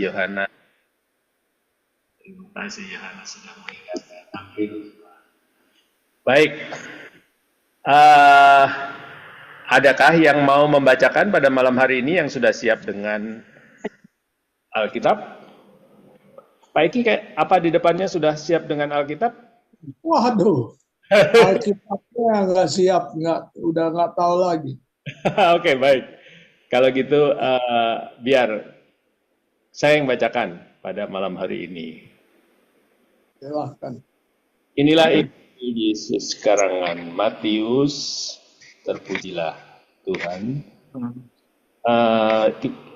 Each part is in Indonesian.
Yohana. Terima kasih Yohana sudah mengingatkan. Amin. Baik, eh, adakah yang mau membacakan pada malam hari ini yang sudah siap dengan Alkitab? Pak Eki, apa di depannya sudah siap dengan Alkitab? Waduh, Alkitabnya nggak siap, udah nggak tahu lagi. Oke, baik. Kalau gitu, biar saya yang bacakan pada malam hari ini. Silahkan. Inilah Injil Yesus karangan Matius, terpujilah Tuhan.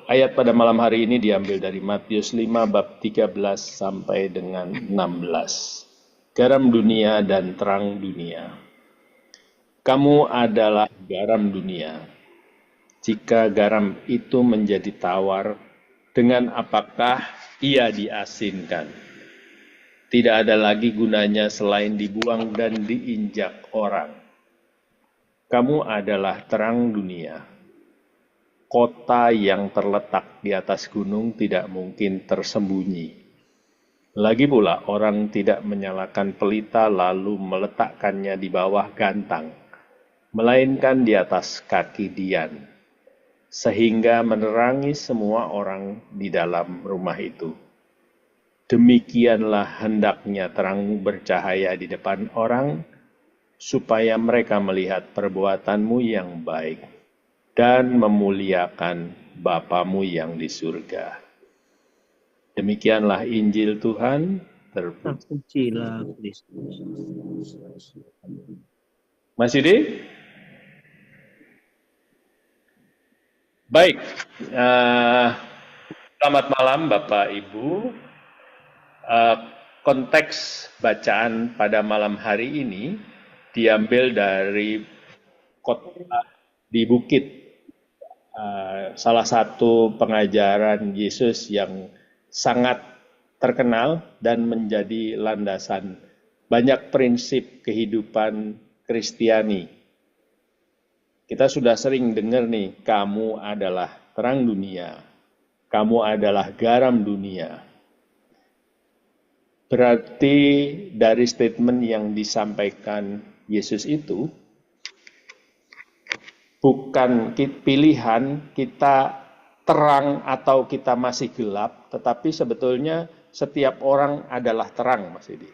Ayat pada malam hari ini diambil dari Matius 5 bab 13 sampai dengan 16. Garam dunia dan terang dunia. Kamu adalah garam dunia. Jika garam itu menjadi tawar, dengan apakah ia diasinkan? Tidak ada lagi gunanya selain dibuang dan diinjak orang. Kamu adalah terang dunia. Kota yang terletak di atas gunung tidak mungkin tersembunyi. Lagi pula orang tidak menyalakan pelita lalu meletakkannya di bawah gantang, melainkan di atas kaki dian, sehingga menerangi semua orang di dalam rumah itu. Demikianlah hendaknya terangmu bercahaya di depan orang, supaya mereka melihat perbuatanmu yang baik dan memuliakan Bapamu yang di surga. Demikianlah Injil Tuhan. Terpujilah Kristus. Mas Yudi? Baik. Selamat malam Bapak Ibu. Konteks bacaan pada malam hari ini diambil dari khotbah di bukit, salah satu pengajaran Yesus yang sangat terkenal dan menjadi landasan banyak prinsip kehidupan Kristiani. Kita sudah sering dengar nih, kamu adalah terang dunia, kamu adalah garam dunia. Berarti dari statement yang disampaikan Yesus itu, bukan pilihan kita terang atau kita masih gelap, tetapi sebetulnya setiap orang adalah terang, Mas Edi.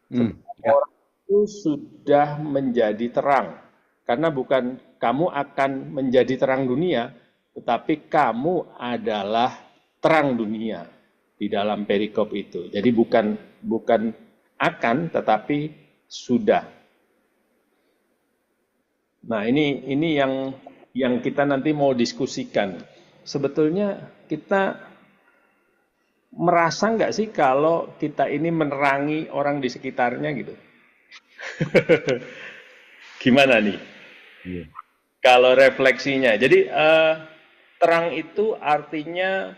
Setiap orang itu sudah menjadi terang. Karena bukan kamu akan menjadi terang dunia, tetapi kamu adalah terang dunia di dalam perikop itu. Jadi bukan akan, tetapi sudah. Nah, ini yang kita nanti mau diskusikan. Sebetulnya kita merasa nggak sih kalau kita ini menerangi orang di sekitarnya gitu? Gimana nih? Kalau refleksinya. Jadi terang itu artinya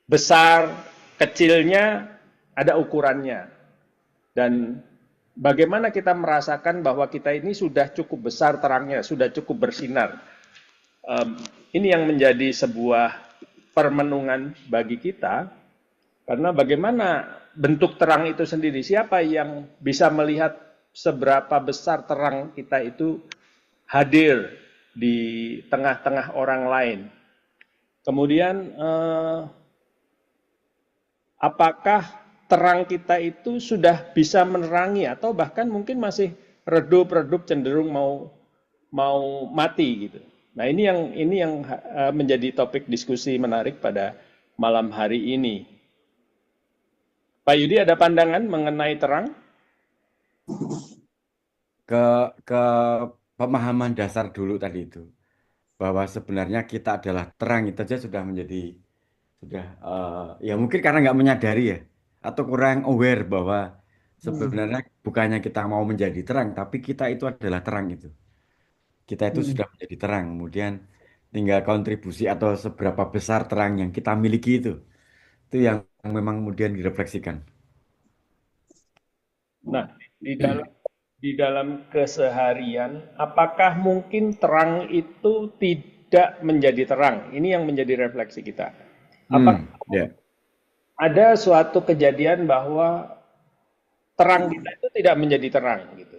besar, kecilnya ada ukurannya. Dan bagaimana kita merasakan bahwa kita ini sudah cukup besar terangnya, sudah cukup bersinar. Ini yang menjadi sebuah permenungan bagi kita, karena bagaimana bentuk terang itu sendiri, siapa yang bisa melihat seberapa besar terang kita itu hadir di tengah-tengah orang lain. Kemudian apakah terang kita itu sudah bisa menerangi atau bahkan mungkin masih redup-redup cenderung mau mati gitu. Nah, ini yang menjadi topik diskusi menarik pada malam hari ini. Pak Yudi ada pandangan mengenai terang? Ke pemahaman dasar dulu tadi itu, bahwa sebenarnya kita adalah terang itu saja sudah menjadi ya mungkin karena nggak menyadari ya, atau kurang aware bahwa sebenarnya bukannya kita mau menjadi terang, tapi kita itu adalah terang itu. Kita itu sudah menjadi terang, kemudian tinggal kontribusi atau seberapa besar terang yang kita miliki itu yang memang kemudian direfleksikan. Nah, di dalam keseharian, apakah mungkin terang itu tidak menjadi terang? Ini yang menjadi refleksi kita. Apakah Ya. ada suatu kejadian bahwa terang kita itu tidak menjadi terang gitu?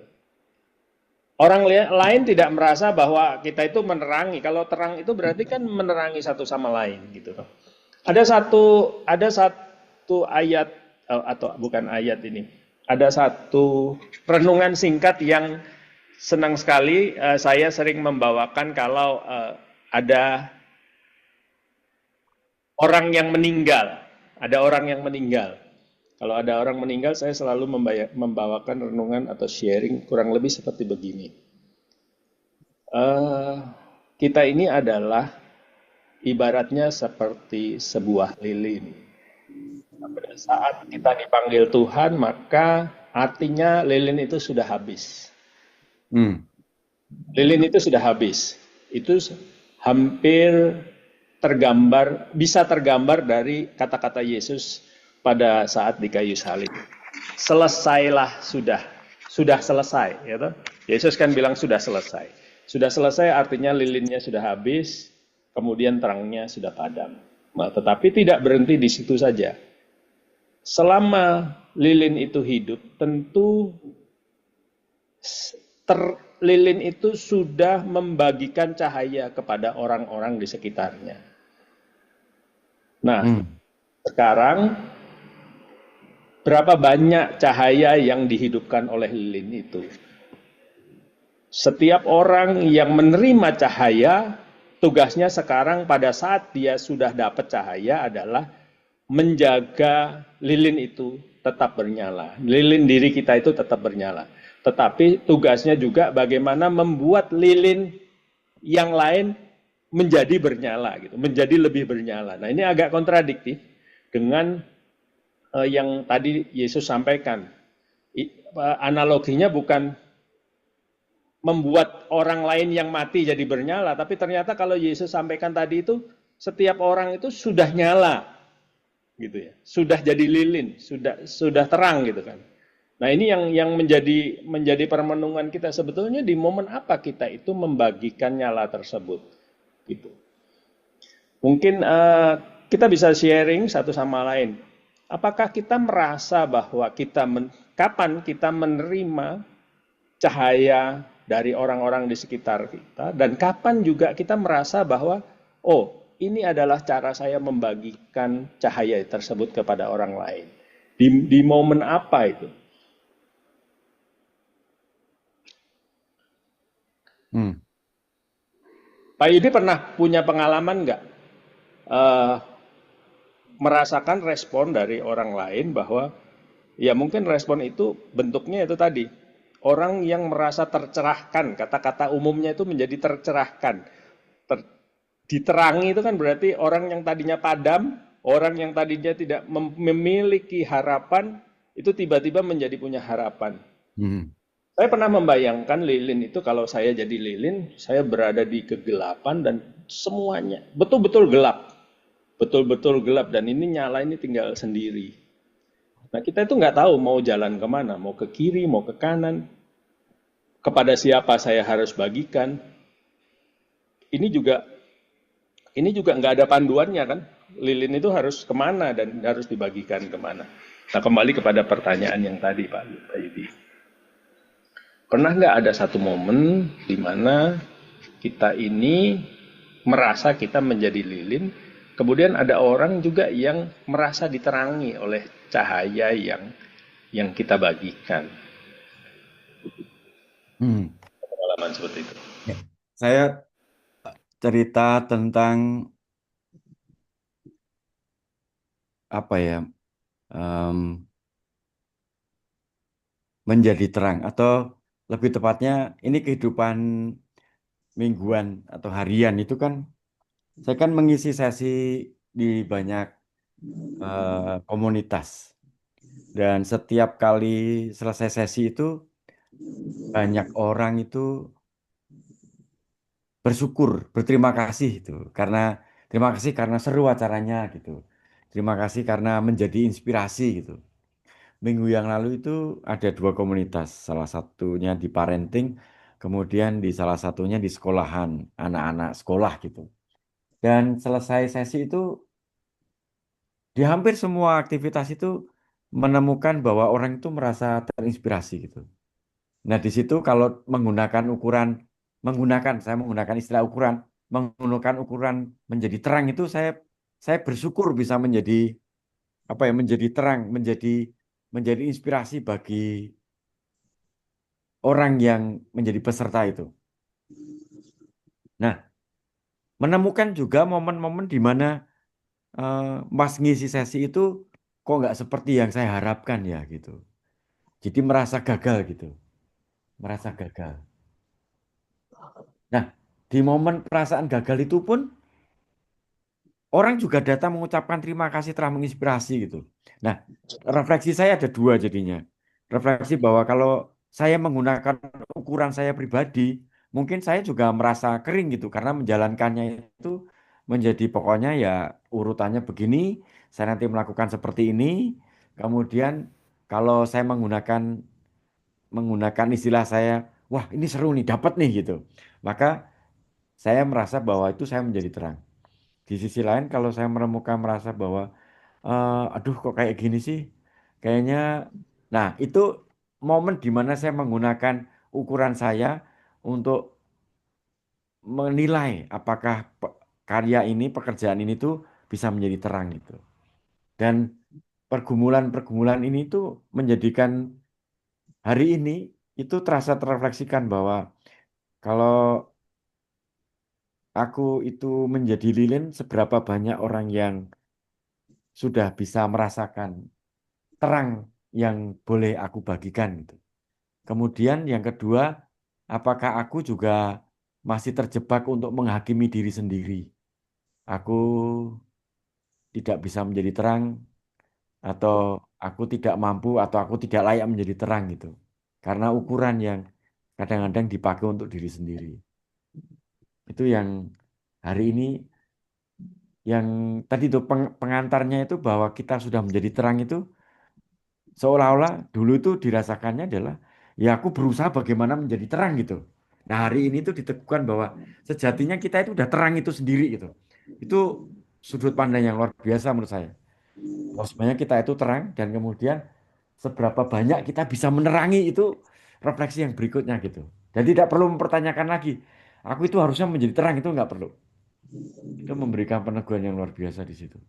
Orang lain tidak merasa bahwa kita itu menerangi. Kalau terang itu berarti kan menerangi satu sama lain gitu. Ada satu ayat atau bukan ayat ini. Ada satu renungan singkat yang senang sekali saya sering membawakan kalau ada orang yang meninggal. Ada orang yang meninggal. Kalau ada orang meninggal, saya selalu membawakan renungan atau sharing kurang lebih seperti begini. Eh, kita ini adalah ibaratnya seperti sebuah lilin. Pada saat kita dipanggil Tuhan, maka artinya lilin itu sudah habis. Hmm. Lilin itu sudah habis. Itu hampir bisa tergambar dari kata-kata Yesus pada saat di kayu salib. Selesailah sudah selesai, ya toh? Yesus kan bilang sudah selesai. Sudah selesai artinya lilinnya sudah habis, kemudian terangnya sudah padam. Nah, tetapi tidak berhenti di situ saja. Selama lilin itu hidup, tentu lilin itu sudah membagikan cahaya kepada orang-orang di sekitarnya. Nah, sekarang berapa banyak cahaya yang dihidupkan oleh lilin itu? Setiap orang yang menerima cahaya, tugasnya sekarang pada saat dia sudah dapat cahaya adalah menjaga lilin itu tetap bernyala. Lilin diri kita itu tetap bernyala. Tetapi tugasnya juga bagaimana membuat lilin yang lain menjadi bernyala gitu, menjadi lebih bernyala. Nah, ini agak kontradiktif dengan yang tadi Yesus sampaikan. Analoginya bukan membuat orang lain yang mati jadi bernyala, tapi ternyata kalau Yesus sampaikan tadi itu setiap orang itu sudah nyala gitu ya. Sudah jadi lilin, sudah terang gitu kan. Nah, ini yang menjadi permenungan kita sebetulnya di momen apa kita itu membagikan nyala tersebut gitu. Mungkin kita bisa sharing satu sama lain. Apakah kita merasa bahwa kapan kita menerima cahaya dari orang-orang di sekitar kita, dan kapan juga kita merasa bahwa ini adalah cara saya membagikan cahaya tersebut kepada orang lain. Di momen apa itu? Pak Yudi pernah punya pengalaman nggak merasakan respon dari orang lain bahwa ya mungkin respon itu bentuknya itu tadi. Orang yang merasa tercerahkan, kata-kata umumnya itu menjadi tercerahkan. Diterangi itu kan berarti orang yang tadinya padam, orang yang tadinya tidak memiliki harapan, itu tiba-tiba menjadi punya harapan. Saya pernah membayangkan lilin itu, kalau saya jadi lilin, saya berada di kegelapan dan semuanya betul-betul gelap. Betul-betul gelap dan ini nyala ini tinggal sendiri. Nah, kita itu nggak tahu mau jalan kemana, mau ke kiri, mau ke kanan, kepada siapa saya harus bagikan. Ini juga nggak ada panduannya kan. Lilin itu harus kemana dan harus dibagikan kemana. Nah, kembali kepada pertanyaan yang tadi Pak Yudi. Pernah nggak ada satu momen di mana kita ini merasa kita menjadi lilin, kemudian ada orang juga yang merasa diterangi oleh cahaya yang kita bagikan. Pengalaman seperti itu. Saya cerita tentang apa ya, menjadi terang, atau lebih tepatnya ini kehidupan mingguan atau harian itu kan, saya kan mengisi sesi di banyak komunitas, dan setiap kali selesai sesi itu banyak orang itu bersyukur, berterima kasih itu terima kasih karena seru acaranya gitu. Terima kasih karena menjadi inspirasi gitu. Minggu yang lalu itu ada 2 komunitas, salah satunya di parenting, kemudian di salah satunya di sekolahan, anak-anak sekolah gitu. Dan selesai sesi itu di hampir semua aktivitas itu menemukan bahwa orang itu merasa terinspirasi gitu. Nah, di situ kalau saya menggunakan istilah ukuran, menggunakan ukuran menjadi terang itu saya bersyukur bisa menjadi apa ya, menjadi terang, menjadi inspirasi bagi orang yang menjadi peserta itu. Nah, menemukan juga momen-momen di mana Mas ngisi sesi itu kok nggak seperti yang saya harapkan ya gitu. Jadi merasa gagal gitu, merasa gagal. Nah, di momen perasaan gagal itu pun orang juga datang mengucapkan terima kasih telah menginspirasi gitu. Nah, refleksi saya ada dua jadinya. Refleksi bahwa kalau saya menggunakan ukuran saya pribadi, mungkin saya juga merasa kering gitu karena menjalankannya itu menjadi pokoknya ya urutannya begini, saya nanti melakukan seperti ini. Kemudian kalau saya menggunakan istilah saya, wah ini seru nih, dapat nih gitu. Maka saya merasa bahwa itu saya menjadi terang. Di sisi lain kalau saya merasa bahwa aduh kok kayak gini sih, kayaknya, nah itu momen di mana saya menggunakan ukuran saya untuk menilai apakah karya ini, pekerjaan ini tuh bisa menjadi terang gitu. Dan pergumulan-pergumulan ini tuh menjadikan hari ini itu terasa terrefleksikan bahwa kalau aku itu menjadi lilin, seberapa banyak orang yang sudah bisa merasakan terang yang boleh aku bagikan gitu. Kemudian yang kedua, apakah aku juga masih terjebak untuk menghakimi diri sendiri? Aku tidak bisa menjadi terang, atau aku tidak mampu, atau aku tidak layak menjadi terang gitu. Karena ukuran yang kadang-kadang dipakai untuk diri sendiri. Itu yang hari ini, yang tadi itu pengantarnya itu bahwa kita sudah menjadi terang itu seolah-olah dulu itu dirasakannya adalah ya aku berusaha bagaimana menjadi terang gitu. Nah hari ini tuh diteguhkan bahwa sejatinya kita itu udah terang itu sendiri gitu. Itu sudut pandang yang luar biasa menurut saya. Bahwa sebenarnya kita itu terang dan kemudian seberapa banyak kita bisa menerangi itu refleksi yang berikutnya gitu. Dan tidak perlu mempertanyakan lagi, aku itu harusnya menjadi terang itu nggak perlu. Itu memberikan peneguhan yang luar biasa di situ.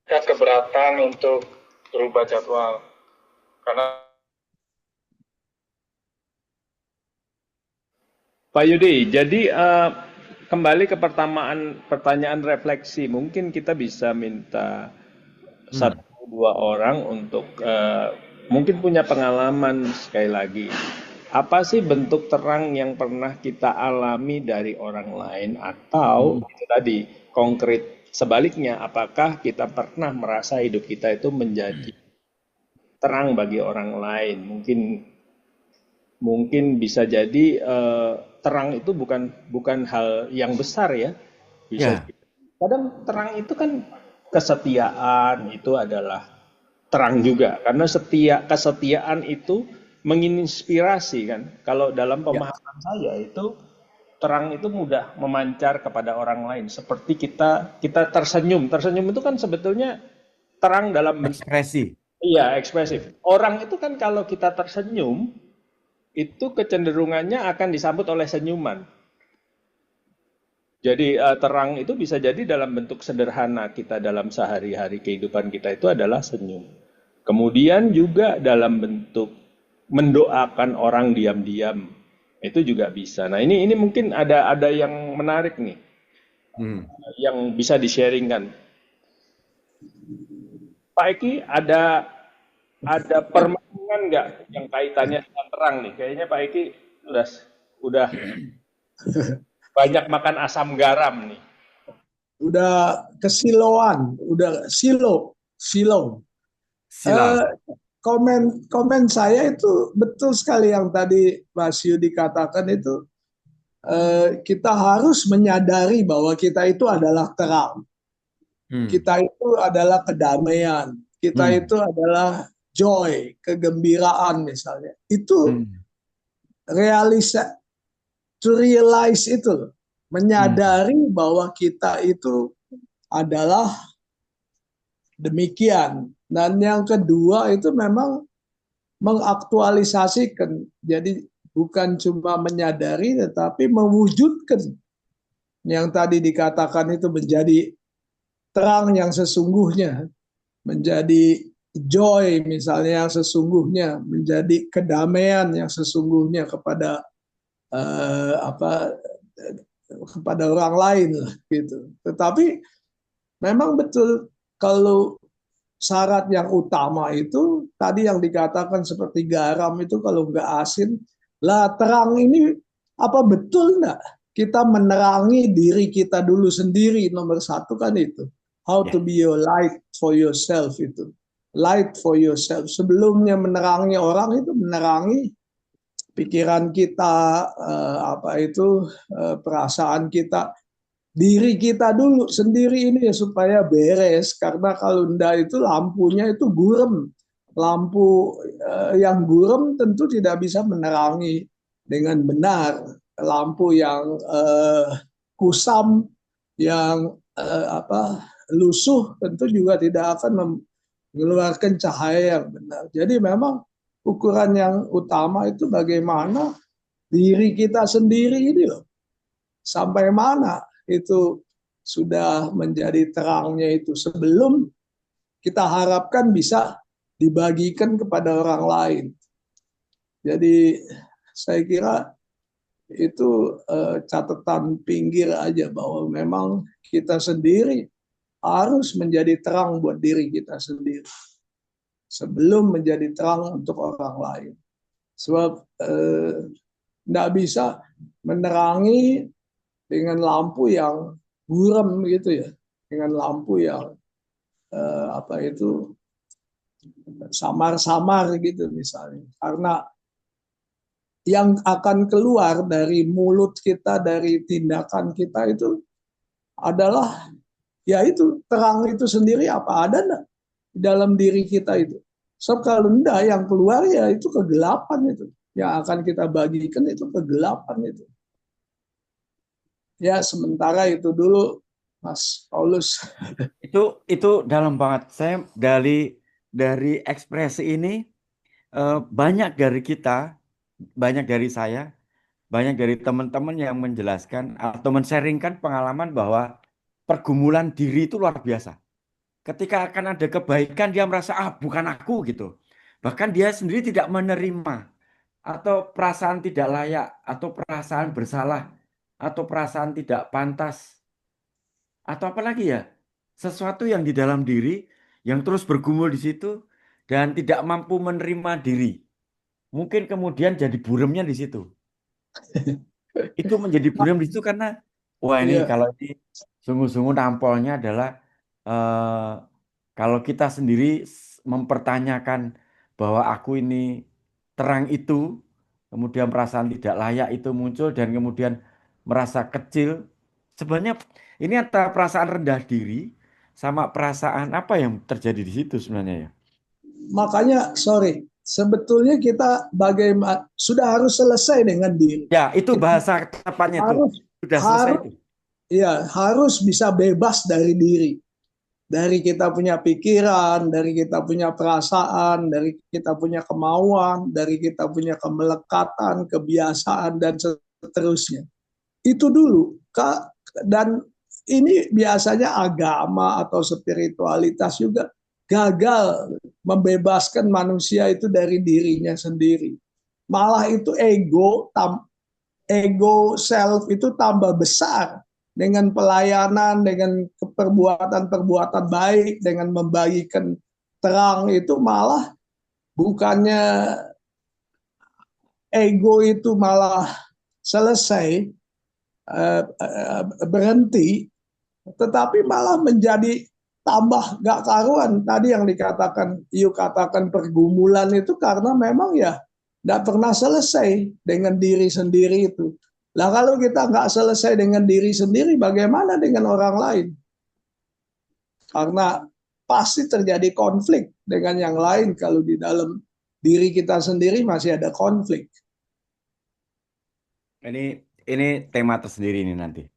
Keberatan untuk berubah jadwal karena Pak Yudi, jadi kembali ke pertanyaan refleksi, mungkin kita bisa minta satu dua orang untuk mungkin punya pengalaman sekali lagi. Apa sih bentuk terang yang pernah kita alami dari orang lain atau itu tadi konkret sebaliknya, apakah kita pernah merasa hidup kita itu menjadi terang bagi orang lain? Mungkin bisa jadi terang itu bukan hal yang besar ya. Bisa Ya, kadang terang itu kan kesetiaan itu adalah terang juga karena kesetiaan itu menginspirasi kan. Kalau dalam ya, pemahaman saya itu terang itu mudah memancar kepada orang lain seperti kita tersenyum. Tersenyum itu kan sebetulnya terang dalam bentuk ekspresi. iya ekspresif. Orang itu kan kalau kita tersenyum itu kecenderungannya akan disambut oleh senyuman. Jadi terang itu bisa jadi dalam bentuk sederhana kita dalam sehari-hari kehidupan kita itu adalah senyum. Kemudian juga dalam bentuk mendoakan orang diam-diam itu juga bisa. Nah ini mungkin ada yang menarik nih Hmm. yang bisa di-sharingkan. Pak Eki ada permainan nggak yang kaitannya dengan terang nih? Kayaknya Pak Eki udah banyak makan asam garam nih. Udah kesiloan, udah silo. Silau. Komen saya itu betul sekali yang tadi Mas Yudi katakan itu, kita harus menyadari bahwa kita itu adalah terang, Hmm. kita itu adalah kedamaian, kita Hmm. itu adalah joy, kegembiraan misalnya. Itu Hmm. to realize itu, Hmm. menyadari bahwa kita itu adalah Demikian. Dan yang kedua itu memang mengaktualisasikan. Jadi bukan cuma menyadari tetapi mewujudkan yang tadi dikatakan itu menjadi terang yang sesungguhnya, menjadi joy misalnya yang sesungguhnya, menjadi kedamaian yang sesungguhnya kepada apa kepada orang lain lah gitu. Tetapi memang betul kalau syarat yang utama itu tadi yang dikatakan seperti garam itu kalau nggak asin lah terang ini apa betul nggak kita menerangi diri kita dulu sendiri nomor satu kan itu how Ya, to be your light for yourself itu light for yourself sebelumnya menerangi orang itu menerangi pikiran kita apa itu perasaan kita diri kita dulu sendiri ini ya supaya beres karena kalau enggak itu lampunya itu gurem lampu yang gurem tentu tidak bisa menerangi dengan benar lampu yang kusam yang apa lusuh tentu juga tidak akan mengeluarkan cahaya yang benar jadi memang ukuran yang utama itu bagaimana diri kita sendiri ini loh sampai mana itu sudah menjadi terangnya itu sebelum kita harapkan bisa dibagikan kepada orang lain. Jadi saya kira itu catatan pinggir aja bahwa memang kita sendiri harus menjadi terang buat diri kita sendiri sebelum menjadi terang untuk orang lain. Sebab tidak bisa menerangi dengan lampu yang buram gitu ya, dengan lampu yang apa itu samar-samar gitu misalnya. Karena yang akan keluar dari mulut kita, dari tindakan kita itu adalah ya itu terang itu sendiri apa ada enggak di dalam diri kita itu. So kalau enggak yang keluar ya itu kegelapan itu. Yang akan kita bagikan itu kegelapan itu. Ya sementara itu dulu Mas Paulus. itu dalam banget. Saya dari ekspresi ini banyak dari kita, banyak dari saya, banyak dari teman-teman yang menjelaskan atau men-sharingkan pengalaman bahwa pergumulan diri itu luar biasa. Ketika akan ada kebaikan, dia merasa, ah bukan aku gitu. Bahkan dia sendiri tidak menerima. Atau perasaan tidak layak, atau perasaan bersalah, atau perasaan tidak pantas. Atau apa lagi ya? Sesuatu yang di dalam diri, yang terus bergumul di situ, dan tidak mampu menerima diri. Mungkin kemudian jadi buremnya di situ. Itu menjadi buram di situ karena wah ini Iya, kalau ini sungguh-sungguh nampolnya adalah eh, kalau kita sendiri mempertanyakan bahwa aku ini terang itu, kemudian perasaan tidak layak itu muncul dan kemudian merasa kecil. Sebenarnya ini antara perasaan rendah diri sama perasaan apa yang terjadi di situ sebenarnya ya. makanya sorry, sebetulnya kita bagaimana sudah harus selesai dengan diri. Ya, itu Kita bahasa tepatnya itu. harus Sudah selesai harus itu. ya harus bisa bebas dari diri. Dari kita punya pikiran, dari kita punya perasaan, dari kita punya kemauan, dari kita punya kemelekatan, kebiasaan dan seterusnya. Itu dulu, Kak. Dan ini biasanya agama atau spiritualitas juga gagal membebaskan manusia itu dari dirinya sendiri. Malah itu ego self itu tambah besar dengan pelayanan, dengan perbuatan-perbuatan baik, dengan membagikan terang itu malah bukannya ego itu malah selesai berhenti, tetapi malah menjadi tambah gak karuan. Tadi yang dikatakan, katakan pergumulan itu karena memang ya gak pernah selesai dengan diri sendiri itu. Lah kalau kita nggak selesai dengan diri sendiri, bagaimana dengan orang lain? Karena pasti terjadi konflik dengan yang lain kalau di dalam diri kita sendiri masih ada konflik. Ini tema tersendiri ini nanti.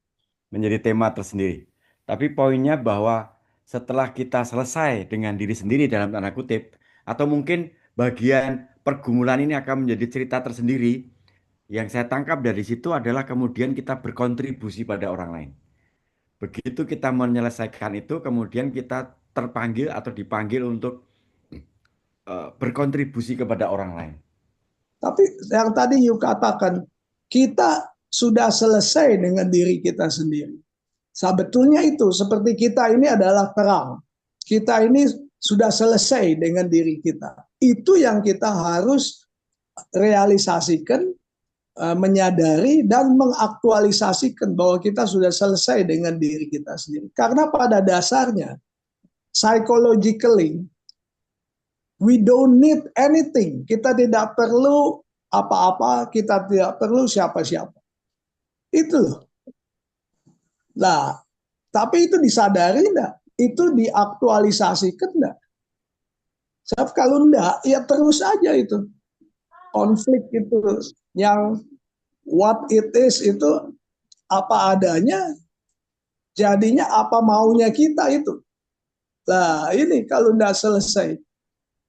Menjadi tema tersendiri. Tapi poinnya bahwa setelah kita selesai dengan diri sendiri dalam tanda kutip, atau mungkin bagian pergumulan ini akan menjadi cerita tersendiri, yang saya tangkap dari situ adalah kemudian kita berkontribusi pada orang lain. Begitu kita menyelesaikan itu, kemudian kita terpanggil atau dipanggil untuk berkontribusi kepada orang lain. Tapi yang tadi you katakan, kita sudah selesai dengan diri kita sendiri. Sebetulnya itu, seperti kita ini adalah terang. Kita ini sudah selesai dengan diri kita. Itu yang kita harus realisasikan, menyadari dan mengaktualisasikan bahwa kita sudah selesai dengan diri kita sendiri. Karena pada dasarnya, psychologically, we don't need anything. Kita tidak perlu apa-apa, kita tidak perlu siapa-siapa. Itu loh. Nah, tapi itu disadari enggak? Itu diaktualisasikan enggak? Sebab kalau enggak, ya terus aja itu. Konflik itu yang what it is itu apa adanya, jadinya apa maunya kita itu. Nah, ini kalau enggak selesai.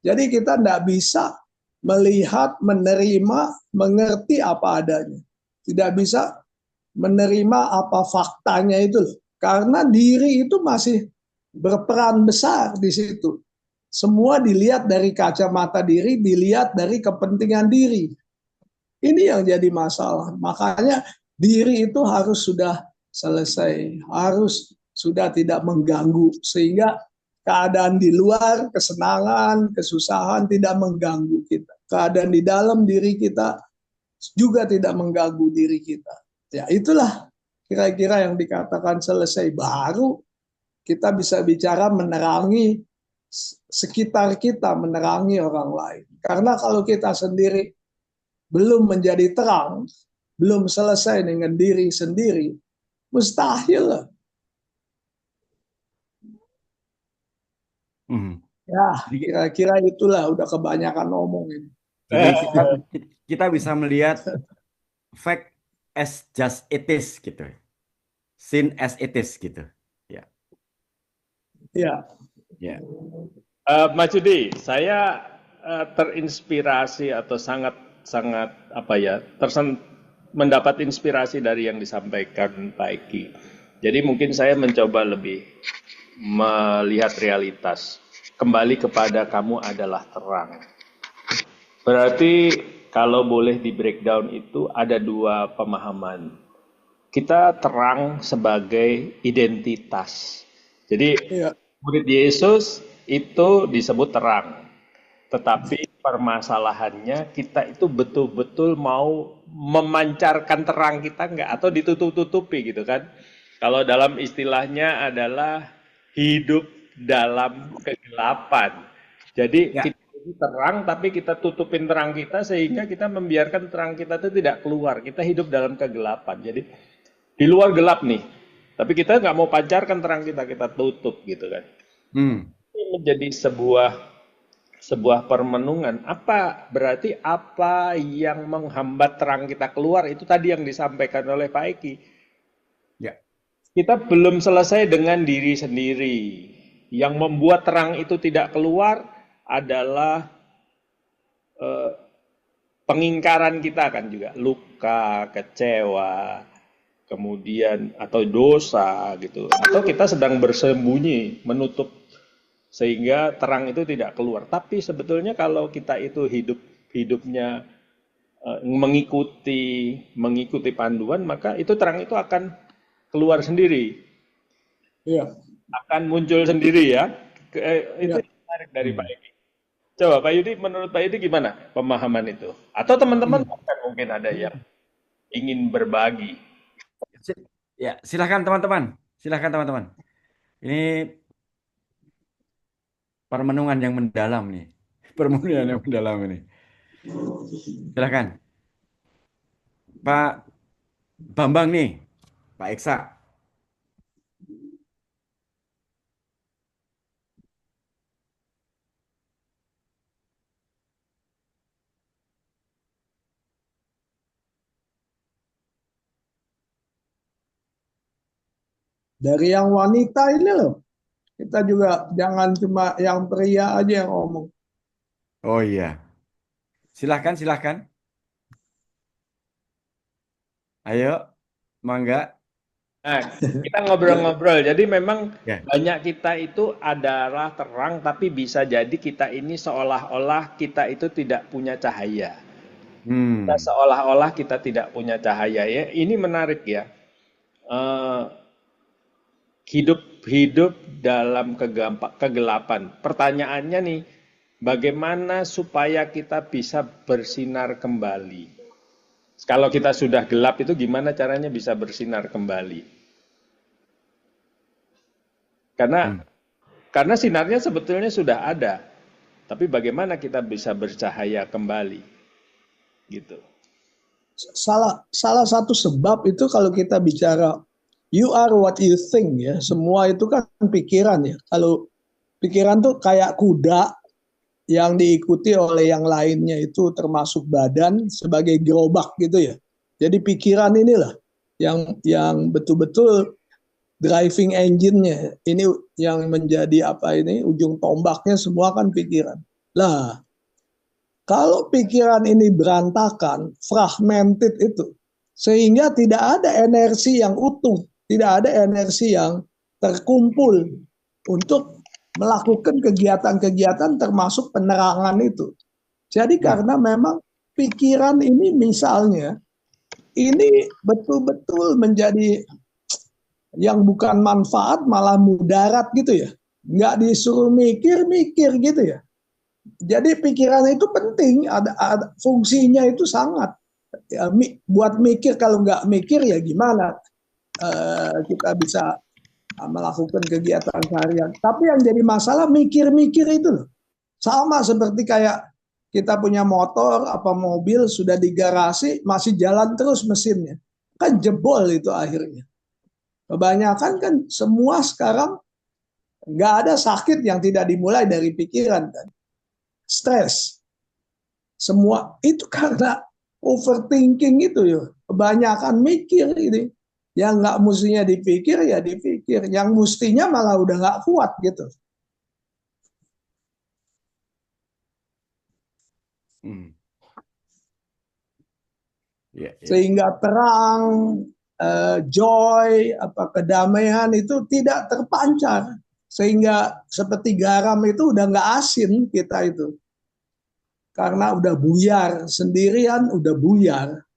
Jadi kita enggak bisa melihat, menerima, mengerti apa adanya. Tidak bisa menerima apa faktanya itu loh. Karena diri itu masih berperan besar di situ. Semua dilihat dari kacamata diri, dilihat dari kepentingan diri. Ini yang jadi masalah. Makanya diri itu harus sudah selesai, harus sudah tidak mengganggu, sehingga keadaan di luar, kesenangan, kesusahan tidak mengganggu kita. Keadaan di dalam diri kita juga tidak mengganggu diri kita. Ya itulah kira-kira yang dikatakan selesai. Baru kita bisa bicara menerangi sekitar kita, menerangi orang lain. Karena kalau kita sendiri belum menjadi terang, belum selesai dengan diri sendiri, mustahil. Ya, kira-kira itulah, udah kebanyakan ngomongin. Jadi kita bisa melihat fact as just it is gitu. Sin as it is gitu. Ya. Ya. Ya. Mas Yudi, saya terinspirasi atau sangat apa ya, mendapat inspirasi dari yang disampaikan Pak Eki. Jadi mungkin saya mencoba lebih melihat realitas. Kembali kepada kamu adalah terang. Berarti kalau boleh di breakdown itu ada dua pemahaman. Kita terang sebagai identitas. Jadi murid Yesus itu disebut terang. Tetapi permasalahannya kita itu betul-betul mau memancarkan terang kita enggak, atau ditutup-tutupi gitu kan. Kalau dalam istilahnya adalah hidup dalam kegelapan. Jadi kita ini terang tapi kita tutupin terang kita sehingga kita membiarkan terang kita itu tidak keluar. Kita hidup dalam kegelapan. Jadi di luar gelap nih, tapi kita nggak mau pancarkan terang kita tutup gitu kan. Ini menjadi sebuah permenungan. Berarti apa yang menghambat terang kita keluar itu tadi yang disampaikan oleh Pak Eki. Ya. Kita belum selesai dengan diri sendiri. Yang membuat terang itu tidak keluar adalah pengingkaran kita kan juga, luka, kecewa, kemudian atau dosa gitu, atau kita sedang bersembunyi, menutup sehingga terang itu tidak keluar. Tapi sebetulnya kalau kita itu hidupnya mengikuti panduan, maka itu terang itu akan keluar sendiri. Iya. Akan muncul sendiri ya. Itu menarik dari Pak Eki. Coba Pak Yudi, menurut Pak Yudi gimana pemahaman itu? Atau teman-teman mungkin ada yang ingin berbagi. Ya, silahkan teman-teman. Silahkan teman-teman. Ini permenungan yang mendalam nih. Permenungan yang mendalam ini. Silahkan. Pak Bambang nih. Pak Eksa. Dari yang wanita ini loh, Kita juga jangan cuma yang pria aja yang ngomong. Oh iya. Silahkan, silahkan. Ayo, mangga. Nah, kita ngobrol-ngobrol. Jadi memang Ya. banyak kita itu adalah terang, tapi bisa jadi kita ini seolah-olah kita itu tidak punya cahaya. Kita Hmm. seolah-olah kita tidak punya cahaya. Ya, ini menarik ya. Eh, hidup dalam kegelapan. Pertanyaannya nih, bagaimana supaya kita bisa bersinar kembali? Kalau kita sudah gelap itu gimana caranya bisa bersinar kembali? Karena Hmm. karena sinarnya sebetulnya sudah ada, tapi bagaimana kita bisa bercahaya kembali? Gitu. Salah satu sebab itu kalau kita bicara you are what you think ya, semua itu kan pikiran ya. Kalau pikiran tuh kayak kuda yang diikuti oleh yang lainnya itu termasuk badan sebagai gerobak gitu ya. Jadi pikiran inilah yang betul-betul driving engine-nya. Ini yang menjadi apa ini ujung tombaknya semua kan pikiran. Lah, kalau pikiran ini berantakan, fragmented itu, sehingga tidak ada energi yang utuh, tidak ada energi yang terkumpul untuk melakukan kegiatan-kegiatan termasuk penerangan itu. Jadi Hmm. karena memang pikiran ini misalnya, ini betul-betul menjadi yang bukan manfaat malah mudarat gitu ya. Nggak disuruh mikir-mikir gitu ya. Jadi pikiran itu penting, ada fungsinya itu sangat. Ya, buat mikir, kalau nggak mikir ya gimana kita bisa melakukan kegiatan seharian. Tapi yang jadi masalah mikir-mikir itu loh. Sama seperti kayak kita punya motor apa mobil sudah di garasi masih jalan terus mesinnya. Kan jebol itu akhirnya. Kebanyakan kan semua sekarang nggak ada sakit yang tidak dimulai dari pikiran kan. Stres. Semua itu karena overthinking itu ya. Kebanyakan mikir ini. Yang nggak mestinya dipikir ya dipikir. Yang mestinya malah udah nggak kuat gitu. Hmm. Ya, ya. Sehingga terang, joy, kedamaian itu tidak terpancar. Sehingga seperti garam itu udah nggak asin kita itu. Karena udah buyar, sendirian udah buyar.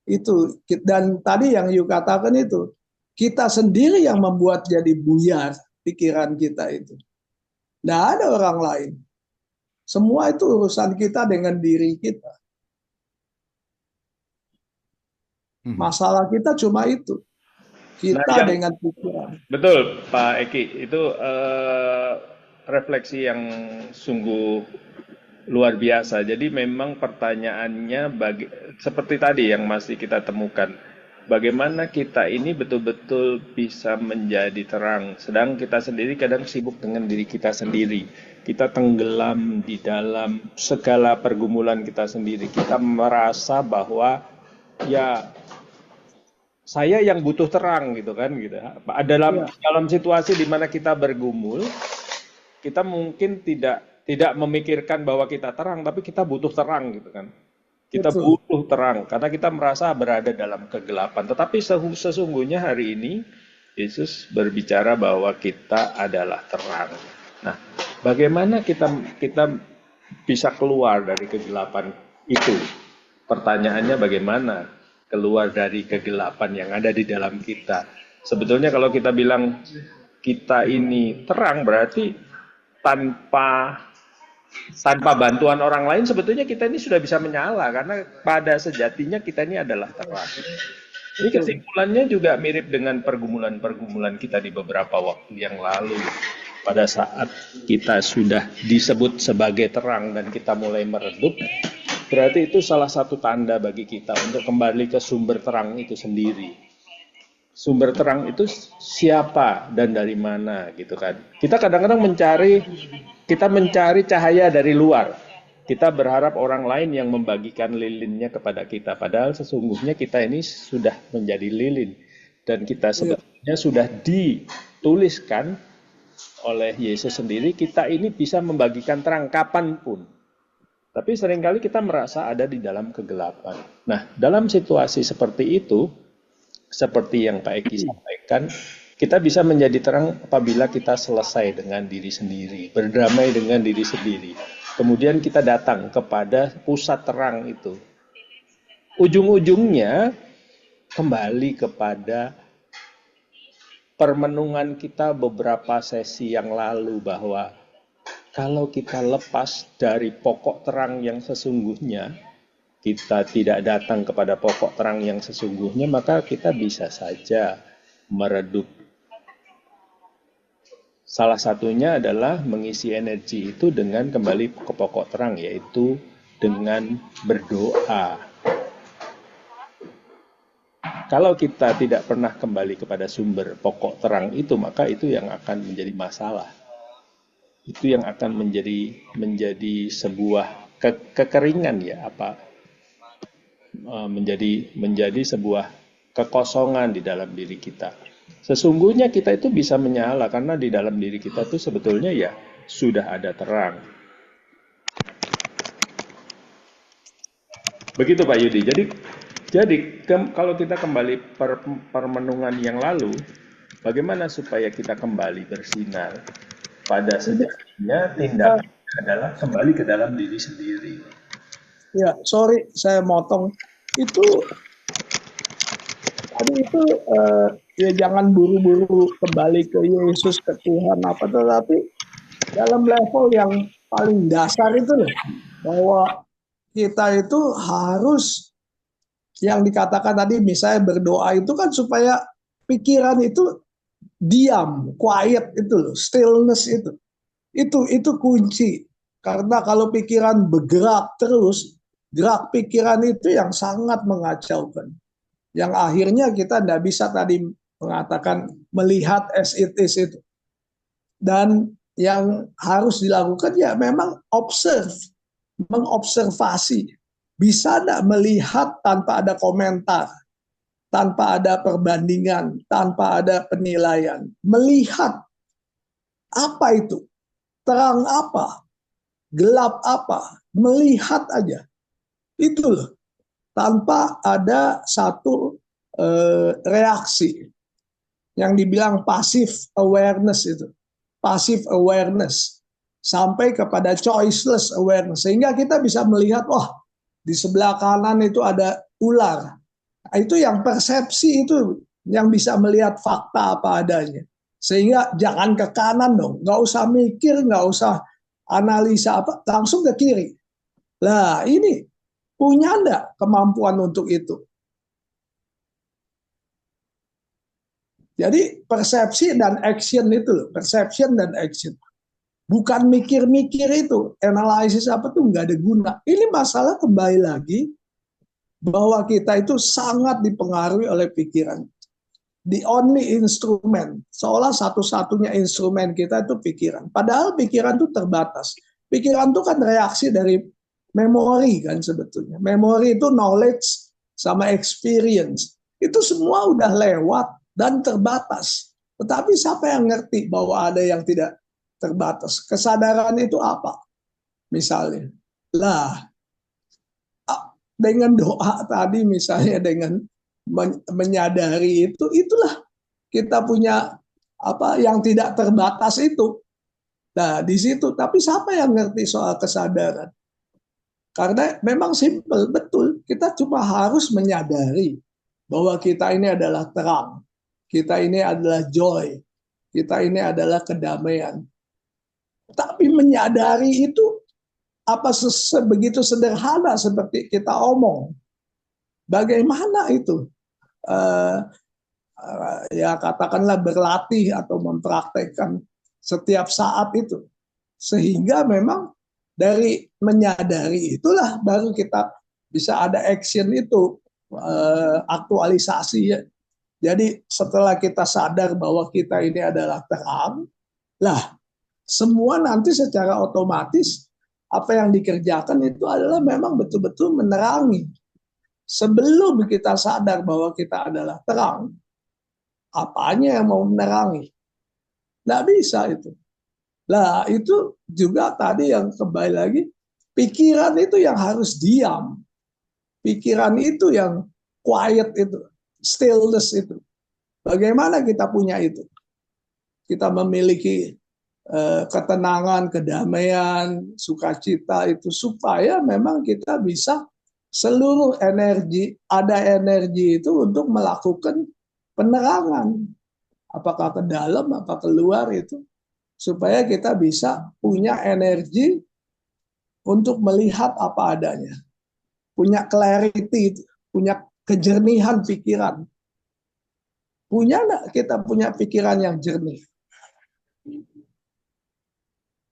Itu, dan tadi yang you katakan itu, kita sendiri yang membuat jadi buyar pikiran kita itu. Nggak ada orang lain. Semua itu urusan kita dengan diri kita. Masalah kita cuma itu. Kita dengan pikiran. Betul, Pak Eki. Itu refleksi yang sungguh luar biasa. Jadi memang pertanyaannya seperti tadi yang masih kita temukan. Bagaimana kita ini betul-betul bisa menjadi terang. Sedang kita sendiri kadang sibuk dengan diri kita sendiri. Kita tenggelam di dalam segala pergumulan kita sendiri. Kita merasa bahwa ya saya yang butuh terang gitu kan gitu. Dalam situasi di mana kita bergumul, kita mungkin tidak memikirkan bahwa kita terang, tapi kita butuh terang gitu kan. Kita butuh terang karena kita merasa berada dalam kegelapan. Tetapi sesungguhnya hari ini Yesus berbicara bahwa kita adalah terang. Nah, bagaimana kita bisa keluar dari kegelapan itu? Pertanyaannya bagaimana keluar dari kegelapan yang ada di dalam kita? Sebetulnya kalau kita bilang kita ini terang berarti tanpa bantuan orang lain sebetulnya kita ini sudah bisa menyala karena pada sejatinya kita ini adalah terang. Ini kesimpulannya juga mirip dengan pergumulan-pergumulan kita di beberapa waktu yang lalu. Pada saat kita sudah disebut sebagai terang dan kita mulai meredup, berarti itu salah satu tanda bagi kita untuk kembali ke sumber terang itu sendiri. Sumber terang itu siapa dan dari mana gitu kan. Kita kadang-kadang mencari cahaya dari luar. Kita berharap orang lain yang membagikan lilinnya kepada kita. Padahal sesungguhnya kita ini sudah menjadi lilin. Dan kita sebetulnya sudah dituliskan oleh Yesus sendiri, kita ini bisa membagikan terang kapanpun. Tapi seringkali kita merasa ada di dalam kegelapan. Nah, dalam situasi seperti itu, seperti yang Pak Eki sampaikan, kita bisa menjadi terang apabila kita selesai dengan diri sendiri, berdamai dengan diri sendiri. Kemudian kita datang kepada pusat terang itu. Ujung-ujungnya kembali kepada permenungan kita beberapa sesi yang lalu, bahwa kalau kita lepas dari pokok terang yang sesungguhnya, kita tidak datang kepada pokok terang yang sesungguhnya, maka kita bisa saja meredup. Salah satunya adalah mengisi energi itu dengan kembali ke pokok terang, yaitu dengan berdoa. Kalau kita tidak pernah kembali kepada sumber pokok terang itu, maka itu yang akan menjadi masalah. Itu yang akan menjadi sebuah kekeringan, ya, menjadi sebuah kekosongan di dalam diri kita. Sesungguhnya kita itu bisa menyala karena di dalam diri kita itu sebetulnya ya sudah ada terang. Begitu Pak Yudi. Jadi kalau kita kembali permenungan yang lalu, bagaimana supaya kita kembali bersinar? Pada sejatinya tindakan adalah kembali ke dalam diri sendiri. Ya, sorry saya motong. Tadi itu ya jangan buru-buru kembali ke Yesus, ke Tuhan apa, tetapi dalam level yang paling dasar itu loh, bahwa kita itu harus yang dikatakan tadi, misalnya berdoa itu kan supaya pikiran itu diam, quiet itu loh, stillness itu kunci. Karena kalau pikiran bergerak terus, gerak pikiran itu yang sangat mengacaukan. Yang akhirnya kita tidak bisa tadi mengatakan melihat as it is itu. Dan yang harus dilakukan ya memang mengobservasi. Bisa tidak melihat tanpa ada komentar, tanpa ada perbandingan, tanpa ada penilaian. Melihat apa itu, terang apa, gelap apa, melihat aja. Itu loh, tanpa ada satu reaksi. Yang dibilang passive awareness itu. Passive awareness. Sampai kepada choiceless awareness. Sehingga kita bisa melihat, wah, di sebelah kanan itu ada ular. Itu yang persepsi itu yang bisa melihat fakta apa adanya. Sehingga jangan ke kanan dong, nggak usah mikir, nggak usah analisa apa, langsung ke kiri. Lah ini punya enggak kemampuan untuk itu? Jadi persepsi dan action itu loh, perception dan action. Bukan mikir-mikir itu, analisis apa tuh nggak ada guna. Ini masalah kembali lagi bahwa kita itu sangat dipengaruhi oleh pikiran. The only instrument, seolah satu-satunya instrumen kita itu pikiran. Padahal pikiran itu terbatas. Pikiran itu kan reaksi dari memori kan sebetulnya. Memori itu knowledge sama experience. Itu semua udah lewat dan terbatas. Tetapi siapa yang ngerti bahwa ada yang tidak terbatas? Kesadaran itu apa? Misalnya, lah dengan doa tadi misalnya, dengan menyadari itu, itulah kita punya apa yang tidak terbatas itu. Nah di situ, tapi siapa yang ngerti soal kesadaran? Karena memang simpel, betul, kita cuma harus menyadari bahwa kita ini adalah terang, kita ini adalah joy, kita ini adalah kedamaian. Tapi menyadari itu apa sebegitu sederhana seperti kita omong? Bagaimana itu? Ya katakanlah berlatih atau mempraktekkan setiap saat itu. Sehingga memang dari menyadari itulah baru kita bisa ada action itu, aktualisasi ya. Jadi setelah kita sadar bahwa kita ini adalah terang, lah semua nanti secara otomatis apa yang dikerjakan itu adalah memang betul-betul menerangi. Sebelum kita sadar bahwa kita adalah terang, apanya yang mau menerangi? Nggak bisa itu. Lah itu juga tadi yang kembali lagi, pikiran itu yang harus diam. Pikiran itu yang quiet itu, stillness itu. Bagaimana kita punya itu? Kita memiliki ketenangan, kedamaian, sukacita itu supaya memang kita bisa seluruh energi, ada energi itu untuk melakukan penerangan. Apakah ke dalam, apa keluar itu. Supaya kita bisa punya energi untuk melihat apa adanya. Punya clarity, punya kejernihan pikiran. Punya nggak kita punya pikiran yang jernih?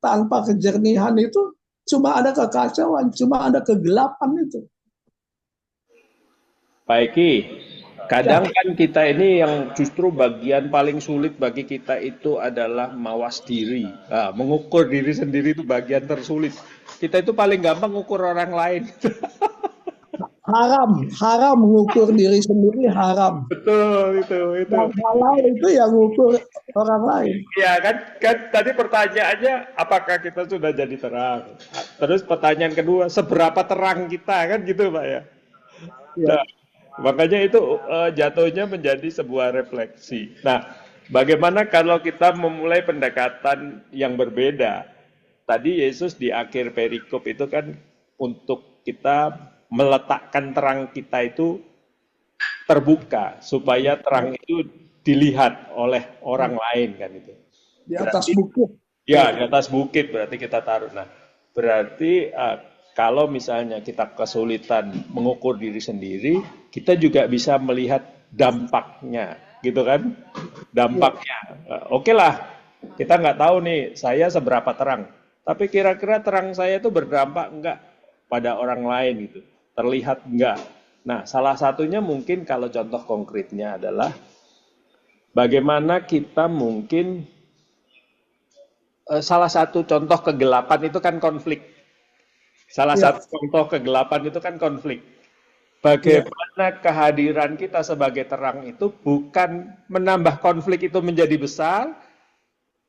Tanpa kejernihan itu cuma ada kekacauan, cuma ada kegelapan itu. Pak Eki, kadang Ya, kan kita ini yang justru bagian paling sulit bagi kita itu adalah mawas diri. Nah, mengukur diri sendiri itu bagian tersulit. Kita itu paling gampang mengukur orang lain. haram mengukur diri sendiri haram. Betul, itu. Yang halal itu yang mengukur orang lain. Ya kan tadi pertanyaannya apakah kita sudah jadi terang? Terus pertanyaan kedua, seberapa terang kita kan gitu Pak ya? Ya, Nah, makanya itu jatuhnya menjadi sebuah refleksi. Nah, bagaimana kalau kita memulai pendekatan yang berbeda? Tadi Yesus di akhir perikop itu kan untuk kita meletakkan terang kita itu terbuka supaya ya, terang itu dilihat oleh orang lain kan itu. di atas Berarti bukit. ya di atas bukit berarti kita taruh. Nah, berarti kalau misalnya kita kesulitan mengukur diri sendiri, kita juga bisa melihat dampaknya, gitu kan? Ya, Dampaknya. Oke lah, kita nggak tahu nih saya seberapa terang. Tapi kira-kira terang saya itu berdampak enggak pada orang lain gitu. Terlihat enggak. Nah, salah satunya mungkin kalau contoh konkretnya adalah bagaimana kita mungkin salah satu contoh kegelapan itu kan konflik. Salah ya, satu contoh kegelapan itu kan konflik. ya, Bagaimana kehadiran kita sebagai terang itu bukan menambah konflik itu menjadi besar,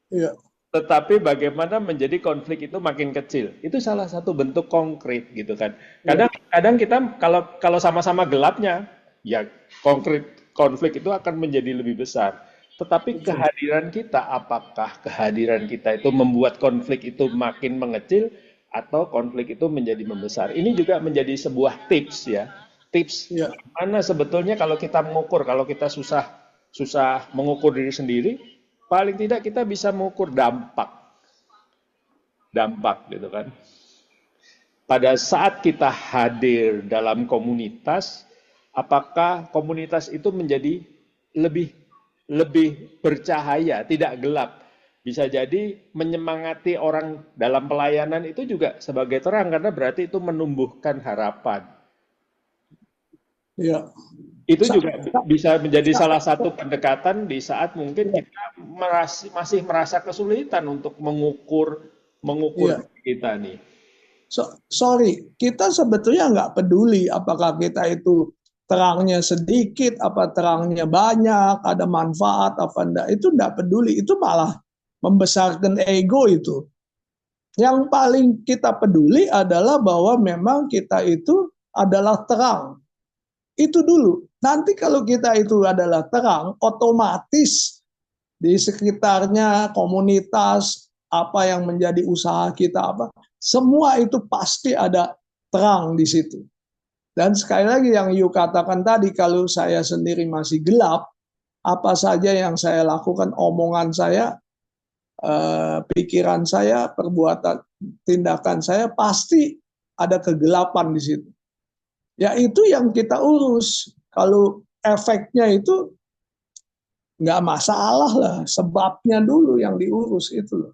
ya, tetapi bagaimana menjadi konflik itu makin kecil. Itu salah satu bentuk konkret gitu kan. ya, Kadang kita kalau sama-sama gelapnya, ya konkret konflik itu akan menjadi lebih besar. Tetapi betul. kehadiran kita, apakah kehadiran kita itu membuat konflik itu makin mengecil atau konflik itu menjadi membesar? Ini juga menjadi sebuah tips ya. Tips Ya, mana sebetulnya kalau kita mengukur, kalau kita susah susah mengukur diri sendiri, paling tidak kita bisa mengukur dampak gitu kan. Pada saat kita hadir dalam komunitas, apakah komunitas itu menjadi lebih lebih bercahaya, tidak gelap? Bisa jadi menyemangati orang dalam pelayanan itu juga sebagai terang karena berarti itu menumbuhkan harapan. ya. Itu Sa- juga sa- bisa menjadi sa- salah satu pendekatan di saat mungkin ya, kita masih merasa kesulitan untuk mengukur mengukur ya. kita nih. Sorry, kita sebetulnya nggak peduli apakah kita itu terangnya sedikit, apa terangnya banyak, ada manfaat apa enggak. Itu enggak peduli, itu malah membesarkan ego itu. Yang paling kita peduli adalah bahwa memang kita itu adalah terang. Itu dulu. Nanti kalau kita itu adalah terang, otomatis di sekitarnya komunitas apa yang menjadi usaha kita apa semua itu pasti ada terang di situ. Dan sekali lagi yang Yu katakan tadi, kalau saya sendiri masih gelap, apa saja yang saya lakukan, omongan saya, pikiran saya, perbuatan, tindakan saya pasti ada kegelapan di situ. Ya itu yang kita urus. Kalau efeknya itu nggak masalah lah, sebabnya dulu yang diurus itu loh.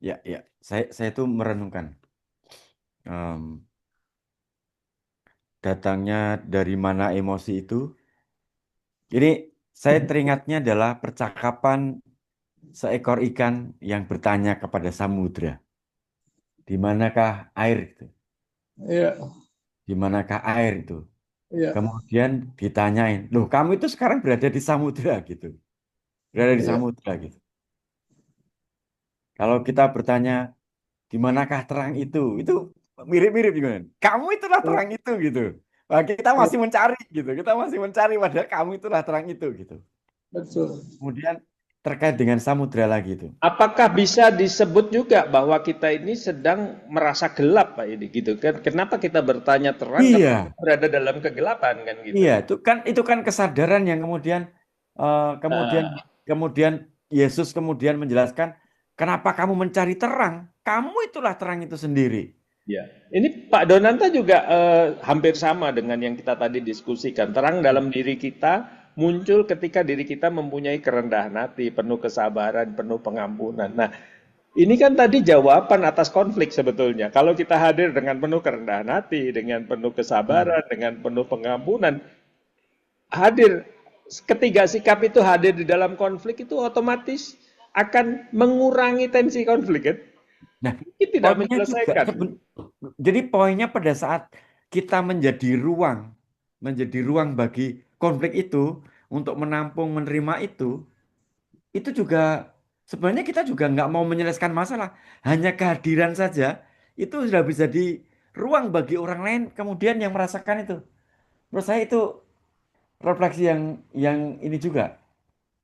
Ya, ya. Saya tuh merenungkan em, datangnya dari mana emosi itu. Ini saya teringatnya adalah percakapan seekor ikan yang bertanya kepada samudra, di manakah air itu? Iya, Di manakah air itu? iya, Kemudian ditanyain, loh kamu itu sekarang berada di samudra gitu. Berada di iya, samudra gitu. Kalau kita bertanya, di manakah terang itu? Itu mirip-mirip juga. Kamu itulah iya, terang itu gitu. Nah, kita iya, masih mencari gitu. Kita masih mencari padahal kamu itulah terang itu gitu. betul. Kemudian terkait dengan samudra lagi itu. Apakah bisa disebut juga bahwa kita ini sedang merasa gelap, Pak ini gitu kan? Kenapa kita bertanya terang kalau kita Iya, berada dalam kegelapan kan gitu? iya itu kan kesadaran yang kemudian eh, kemudian Nah, kemudian Yesus kemudian menjelaskan kenapa kamu mencari terang? Kamu itulah terang itu sendiri. ya. Ini Pak Donanta juga hampir sama dengan yang kita tadi diskusikan. Terang dalam diri kita muncul ketika diri kita mempunyai kerendahan hati, penuh kesabaran, penuh pengampunan. Nah, ini kan tadi jawaban atas konflik sebetulnya. Kalau kita hadir dengan penuh kerendahan hati, dengan penuh Hmm. kesabaran, dengan penuh pengampunan, hadir ketiga sikap itu hadir di dalam konflik itu otomatis akan mengurangi tensi konflik kan? Nah, Mungkin tidak poinnya juga menyelesaikan. jadi poinnya pada saat kita menjadi ruang bagi konflik itu untuk menampung menerima itu juga sebenarnya kita juga nggak mau menyelesaikan masalah, hanya kehadiran saja itu sudah bisa di ruang bagi orang lain kemudian yang merasakan itu. Menurut saya itu refleksi yang ini juga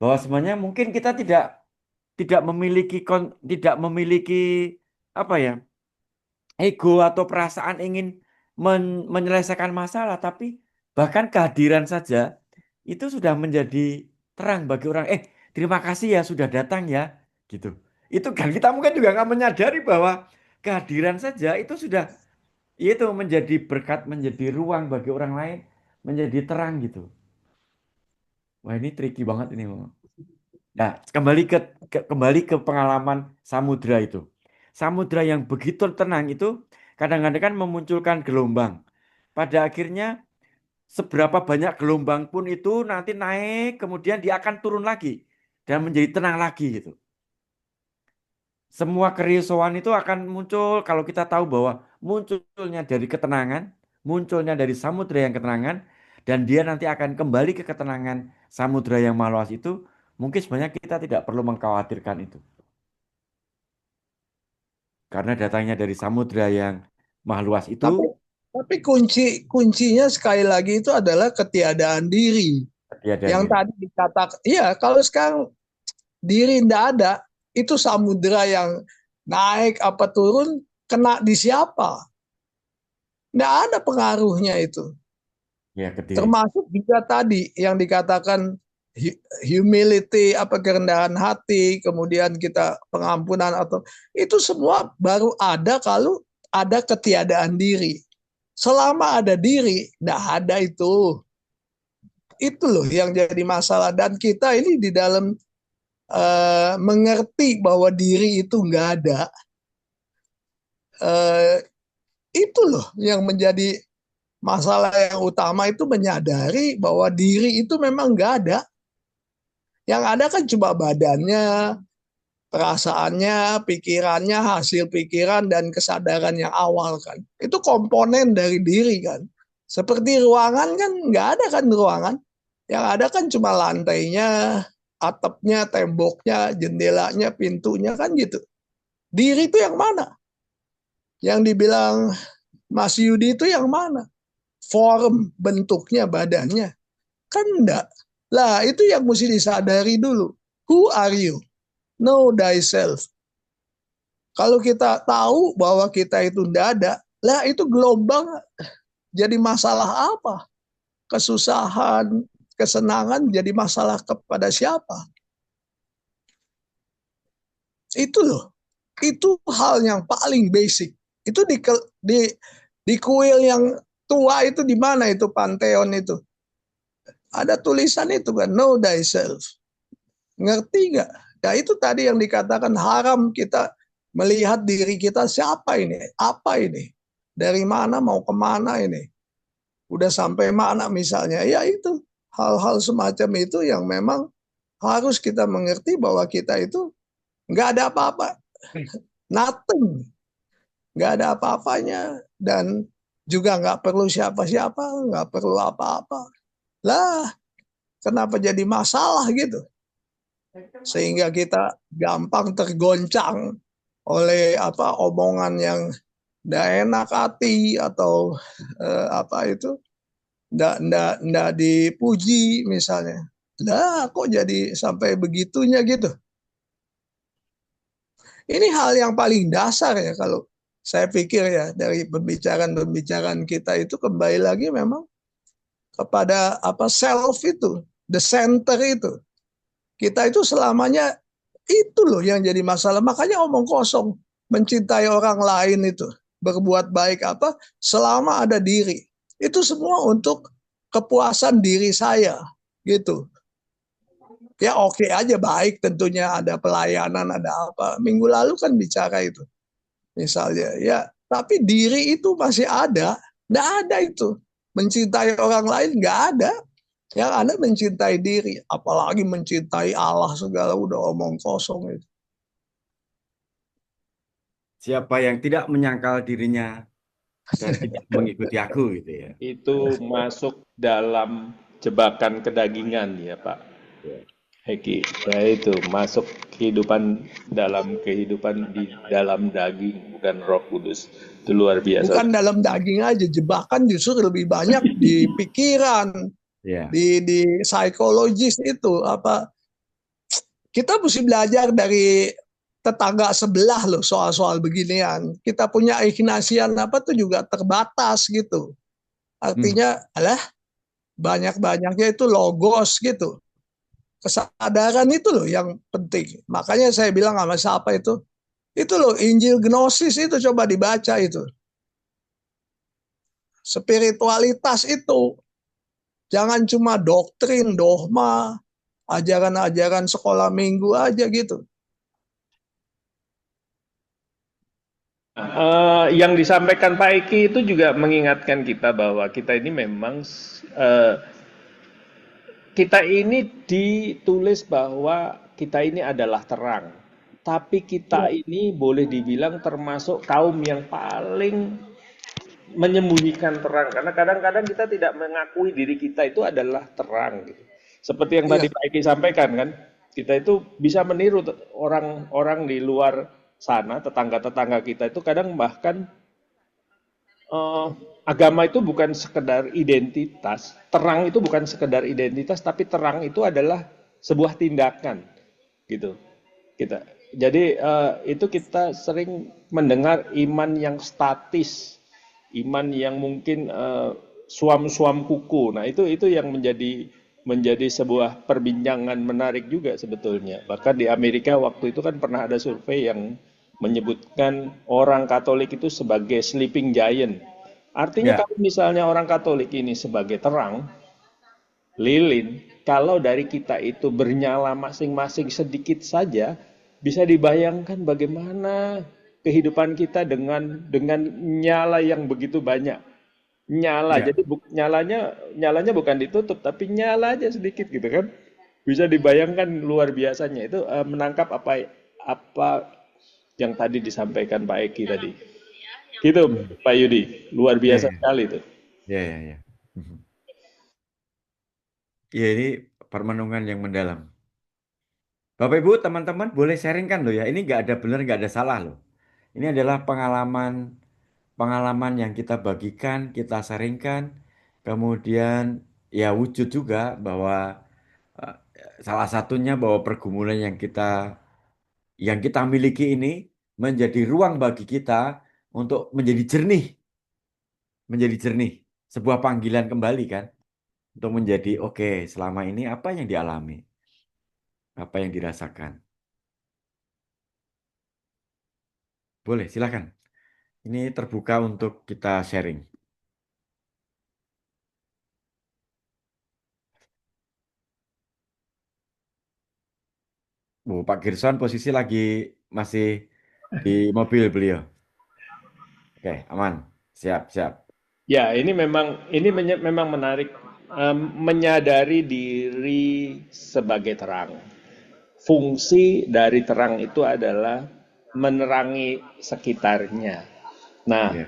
bahwa sebenarnya mungkin kita tidak memiliki tidak memiliki apa ya ego atau perasaan ingin menyelesaikan masalah, tapi bahkan kehadiran saja itu sudah menjadi terang bagi orang. Terima kasih ya sudah datang ya, gitu. Itu kan kita mungkin juga nggak menyadari bahwa kehadiran saja itu sudah itu menjadi berkat, menjadi ruang bagi orang lain, menjadi terang gitu. Wah ini tricky banget ini, Bang. Nah, kembali ke pengalaman samudra itu. Samudra yang begitu tenang itu kadang-kadang kan memunculkan gelombang. Pada akhirnya seberapa banyak gelombang pun itu nanti naik, kemudian dia akan turun lagi dan menjadi tenang lagi gitu. Semua kerisauan itu akan muncul kalau kita tahu bahwa munculnya dari ketenangan, munculnya dari samudra yang ketenangan, dan dia nanti akan kembali ke ketenangan samudra yang maha luas itu. Mungkin sebenarnya kita tidak perlu mengkhawatirkan itu. Karena datangnya dari samudra yang maha luas itu, Tapi kuncinya sekali lagi itu adalah ketiadaan diri. tiada Yang diri. tadi dikatakan, iya kalau sekarang diri tidak ada, itu samudra yang naik apa turun kena di siapa? Tidak ada pengaruhnya itu. Ya, ke diri. Termasuk juga tadi yang dikatakan humility, apa kerendahan hati, kemudian kita pengampunan atau itu semua baru ada kalau ada ketiadaan diri. Selama ada diri, tidak ada itu. Itu loh yang jadi masalah. Dan kita ini di dalam mengerti bahwa diri itu nggak ada, uh, itu loh yang menjadi masalah yang utama itu menyadari bahwa diri itu memang nggak ada. Yang ada kan cuma badannya, perasaannya, pikirannya, hasil pikiran dan kesadaran yang awal kan. Itu komponen dari diri kan. Seperti ruangan kan nggak ada kan ruangan. Yang ada kan cuma lantainya, atapnya, temboknya, jendelanya, pintunya kan gitu. Diri itu yang mana? Yang dibilang Mas Yudi itu yang mana? Form, bentuknya, badannya. Kan enggak. Lah itu yang mesti disadari dulu. Who are you? Know thyself. Kalau kita tahu bahwa kita itu enggak ada, lah itu gelombang jadi masalah apa? Kesusahan, kesenangan jadi masalah kepada siapa? Itu loh. Itu hal yang paling basic. Itu di kuil yang tua itu di mana itu Pantheon itu? Ada tulisan itu kan, know thyself. Ngerti nggak? Ya itu tadi yang dikatakan haram kita melihat diri kita siapa ini, apa ini, dari mana mau kemana ini, udah sampai mana misalnya. Ya itu hal-hal semacam itu yang memang harus kita mengerti bahwa kita itu nggak ada apa-apa, nothing, nggak ada apa-apanya, dan juga nggak perlu siapa-siapa, nggak perlu apa-apa. Lah, kenapa jadi masalah gitu? Sehingga kita gampang tergoncang oleh omongan yang ndak enak hati, atau apa itu, ndak dipuji misalnya. Lah, kok jadi sampai begitunya gitu? Ini hal yang paling dasar ya, kalau saya pikir ya, dari pembicaraan-pembicaraan kita itu kembali lagi memang kepada self itu, the center itu. Kita itu selamanya itu loh yang jadi masalah. Makanya omong kosong, mencintai orang lain itu, berbuat baik selama ada diri. Itu semua untuk kepuasan diri saya gitu. Ya oke aja, baik, tentunya ada pelayanan, ada apa. Minggu lalu kan bicara itu misalnya, ya, tapi diri itu masih ada. Nggak ada itu. Mencintai orang lain nggak ada. Yang ada mencintai diri, apalagi mencintai Allah segala, udah omong kosong itu. Siapa yang tidak menyangkal dirinya dan tidak mengikuti aku gitu ya. Itu masuk dalam jebakan kedagingan ya Pak Heki. Ya itu masuk dalam kehidupan di dalam daging, bukan Roh Kudus. Itu luar biasa. Bukan dalam daging aja, jebakan justru lebih banyak di pikiran, Ya. di psikologis itu kita mesti belajar dari tetangga sebelah loh soal-soal beginian. Kita punya Ignatian tuh juga terbatas gitu. Artinya banyak-banyaknya itu logos gitu. Kesadaran itu loh yang penting. Makanya saya bilang sama siapa itu loh Injil Gnosis itu coba dibaca itu. Spiritualitas itu. Jangan cuma doktrin, dogma, ajaran-ajaran sekolah minggu aja gitu. Yang disampaikan Pak Eki itu juga mengingatkan kita bahwa kita ini memang kita ini ditulis bahwa kita ini adalah terang, tapi kita ini boleh dibilang termasuk kaum yang paling menyembunyikan terang, karena kadang-kadang kita tidak mengakui diri kita itu adalah terang gitu. Seperti yang tadi Pak Eki sampaikan kan, kita itu bisa meniru orang-orang di luar sana, tetangga-tetangga kita itu kadang bahkan agama itu bukan sekedar identitas, terang itu bukan sekedar identitas, tapi terang itu adalah sebuah tindakan, gitu. Jadi itu kita sering mendengar iman yang statis, iman yang mungkin suam-suam kuku. Nah itu yang menjadi sebuah perbincangan menarik juga sebetulnya. Bahkan di Amerika waktu itu kan pernah ada survei yang menyebutkan orang Katolik itu sebagai sleeping giant. Artinya kalau misalnya orang Katolik ini sebagai terang, lilin, kalau dari kita itu bernyala masing-masing sedikit saja, bisa dibayangkan bagaimana kehidupan kita dengan nyala yang begitu banyak. Nyala, jadi nyalanya bukan ditutup, tapi nyala aja sedikit gitu kan. Bisa dibayangkan luar biasanya itu menangkap apa yang tadi disampaikan Pak Eki tadi. Gitu Pak Yudi, luar biasa sekali itu. Ya, ini permenungan yang mendalam. Bapak Ibu, teman-teman boleh sharingkan loh ya. Ini nggak ada benar, nggak ada salah loh. Ini adalah pengalaman yang kita bagikan, kita sharingkan. Kemudian ya wujud juga bahwa eh, salah satunya bahwa pergumulan yang kita miliki ini menjadi ruang bagi kita untuk menjadi jernih, sebuah panggilan kembali kan, untuk menjadi oke, selama ini apa yang dialami, apa yang dirasakan. Boleh, silakan. Ini terbuka untuk kita sharing. Pak Gerson posisi masih di mobil beliau. Oke, aman. Siap, siap. Ya, ini memang menarik, menyadari diri sebagai terang. fungsi dari terang itu adalah menerangi sekitarnya. Nah, Ya.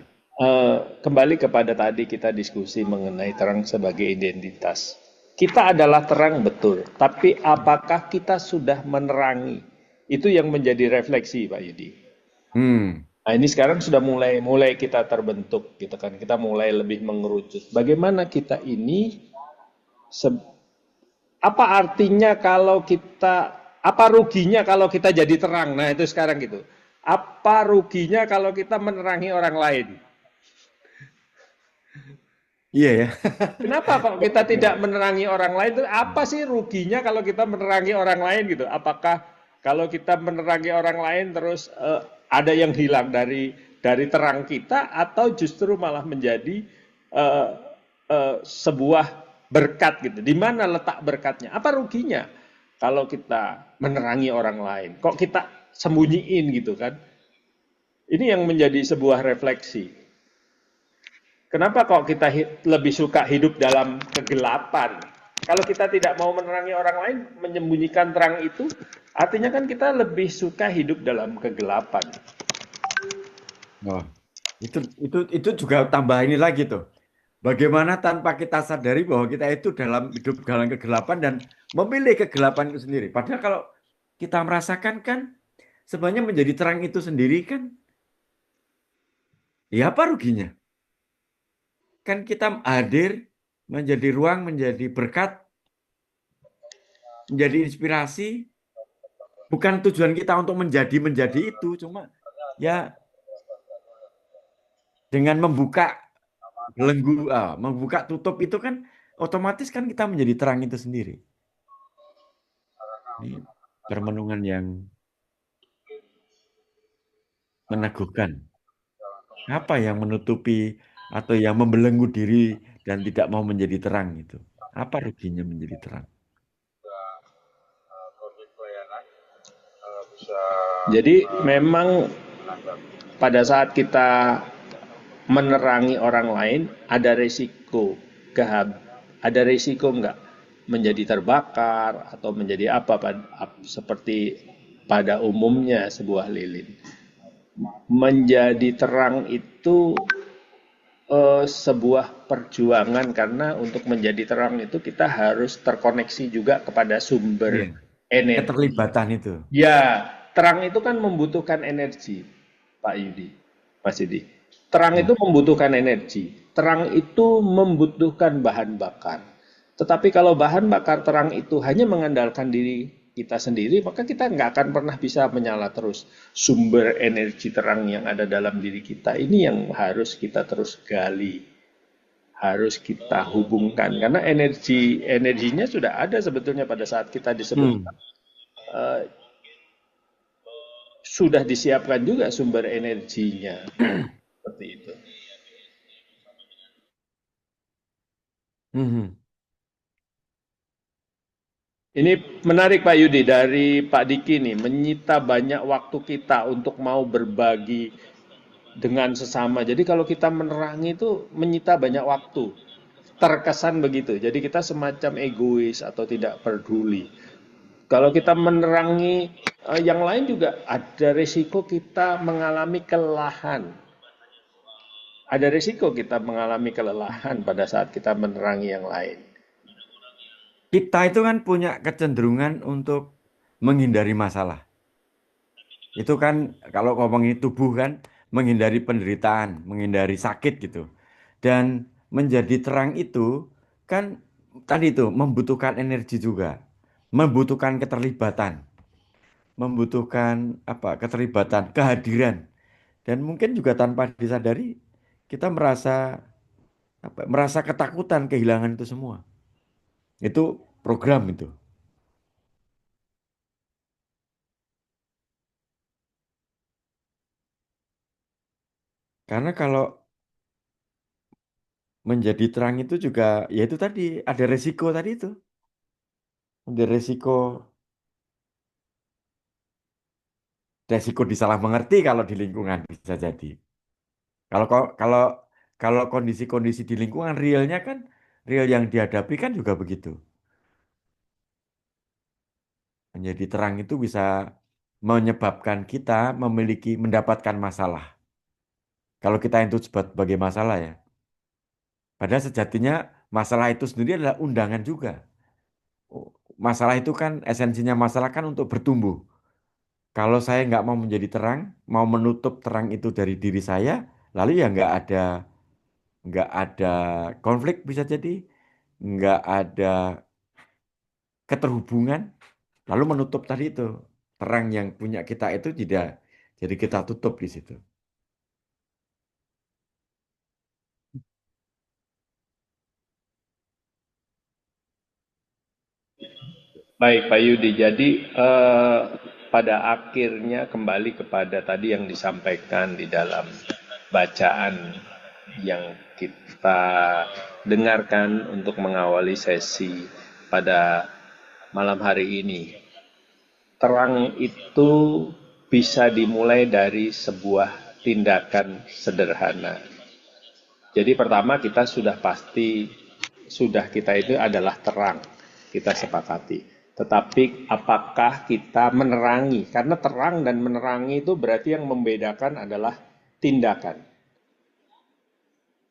kembali kepada tadi kita diskusi mengenai terang sebagai identitas. Kita adalah terang betul, tapi apakah kita sudah menerangi? Itu yang menjadi refleksi, Pak Yudi. Hmm. Nah, ini sekarang sudah mulai kita terbentuk gitu kan. Kita mulai lebih mengerucut. Bagaimana kita ini apa artinya kalau kita apa ruginya kalau kita jadi terang? Nah, itu sekarang gitu. Apa ruginya kalau kita menerangi orang lain? Iya ya. Kenapa kok kita tidak menerangi orang lain? Itu apa sih ruginya kalau kita menerangi orang lain gitu? Apakah kalau kita menerangi orang lain terus ada yang hilang dari terang kita atau justru malah menjadi eh, sebuah berkat gitu? Di mana letak berkatnya? Apa ruginya kalau kita menerangi orang lain? Kok kita sembunyiin gitu kan? Ini yang menjadi sebuah refleksi. Kenapa kok kita lebih suka hidup dalam kegelapan? Kalau kita tidak mau menerangi orang lain, menyembunyikan terang itu, artinya kan kita lebih suka hidup dalam kegelapan. Oh, itu juga tambah ini lagi tuh. Bagaimana tanpa kita sadari bahwa kita itu hidup dalam kegelapan dan memilih kegelapan itu sendiri. Padahal kalau kita merasakan kan sebenarnya menjadi terang itu sendiri kan, ya apa ruginya? Kan kita hadir menjadi ruang, menjadi berkat, menjadi inspirasi. Bukan tujuan kita untuk menjadi itu, cuma ya dengan membuka tutup itu kan otomatis kan kita menjadi terang itu sendiri. Ini permenungan yang meneguhkan. Apa yang menutupi atau yang membelenggu diri dan tidak mau menjadi terang itu? Apa ruginya menjadi terang? Jadi memang pada saat kita menerangi orang lain ada resiko ada resiko enggak menjadi terbakar atau menjadi apa seperti pada umumnya sebuah lilin. Menjadi terang itu sebuah perjuangan karena untuk menjadi terang itu kita harus terkoneksi juga kepada Iya. sumber energi. Keterlibatan itu. Ya, terang itu kan membutuhkan energi, Pak Yudi, Mas Yudi. Terang Ya. itu membutuhkan energi. Terang itu membutuhkan bahan bakar. Tetapi kalau bahan bakar terang itu hanya mengandalkan diri kita sendiri, maka kita nggak akan pernah bisa menyala terus. Sumber energi terang yang ada dalam diri kita ini yang harus kita terus gali, harus kita hubungkan. Karena energinya sudah ada sebetulnya pada saat kita disebut sudah disiapkan juga sumber energinya. Seperti itu. Mhm. Ini menarik Pak Yudi dari Pak Diki nih, menyita banyak waktu kita untuk mau berbagi dengan sesama. Jadi kalau kita menerangi itu menyita banyak waktu. Terkesan begitu. Jadi kita semacam egois atau tidak peduli. Kalau kita menerangi yang lain juga ada resiko kita mengalami kelelahan. Ada resiko kita mengalami kelelahan pada saat kita menerangi yang lain. Kita itu kan punya kecenderungan untuk menghindari masalah. Itu kan kalau ngomongin tubuh kan menghindari penderitaan, menghindari sakit gitu. Dan menjadi terang itu kan tadi itu membutuhkan energi juga, membutuhkan keterlibatan, membutuhkan apa? Keterlibatan, kehadiran. Dan mungkin juga tanpa disadari kita merasa ketakutan kehilangan itu semua. Itu program itu. Karena kalau menjadi terang itu juga ya itu tadi ada resiko tadi itu. Ada resiko disalah mengerti kalau di lingkungan bisa jadi. Kalau kalau kalau kondisi-kondisi di lingkungan realnya kan real yang dihadapi kan juga begitu. Menjadi terang itu bisa menyebabkan kita mendapatkan masalah. Kalau kita itu sebagai masalah ya. Padahal sejatinya masalah itu sendiri adalah undangan juga. Oh, masalah itu kan esensinya masalah kan untuk bertumbuh. Kalau saya nggak mau menjadi terang, mau menutup terang itu dari diri saya, lalu ya nggak ada konflik bisa jadi, nggak ada keterhubungan, lalu menutup tadi itu terang yang punya kita itu tidak, jadi kita tutup di situ. Baik, Pak Yudi. Jadi pada akhirnya kembali kepada tadi yang disampaikan di dalam bacaan yang kita dengarkan untuk mengawali sesi pada malam hari ini. Terang itu bisa dimulai dari sebuah tindakan sederhana. Jadi pertama kita kita itu adalah terang, kita sepakati. Tetapi apakah kita menerangi? Karena terang dan menerangi itu berarti yang membedakan adalah tindakan.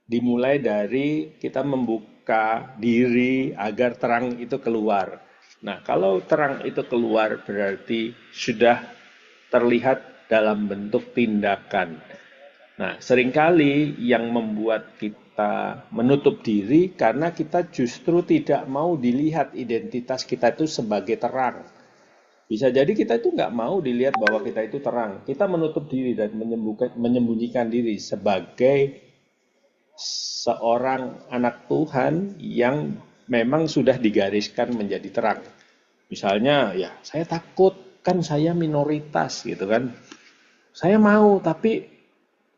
Dimulai dari kita membuka diri agar terang itu keluar. Nah, kalau terang itu keluar berarti sudah terlihat dalam bentuk tindakan. Nah, seringkali yang membuat kita menutup diri karena kita justru tidak mau dilihat identitas kita itu sebagai terang. Bisa jadi kita itu nggak mau dilihat bahwa kita itu terang. Kita menutup diri dan menyembunyikan diri sebagai seorang anak Tuhan yang memang sudah digariskan menjadi terang. Misalnya, ya saya takut, kan saya minoritas gitu kan. Saya mau, tapi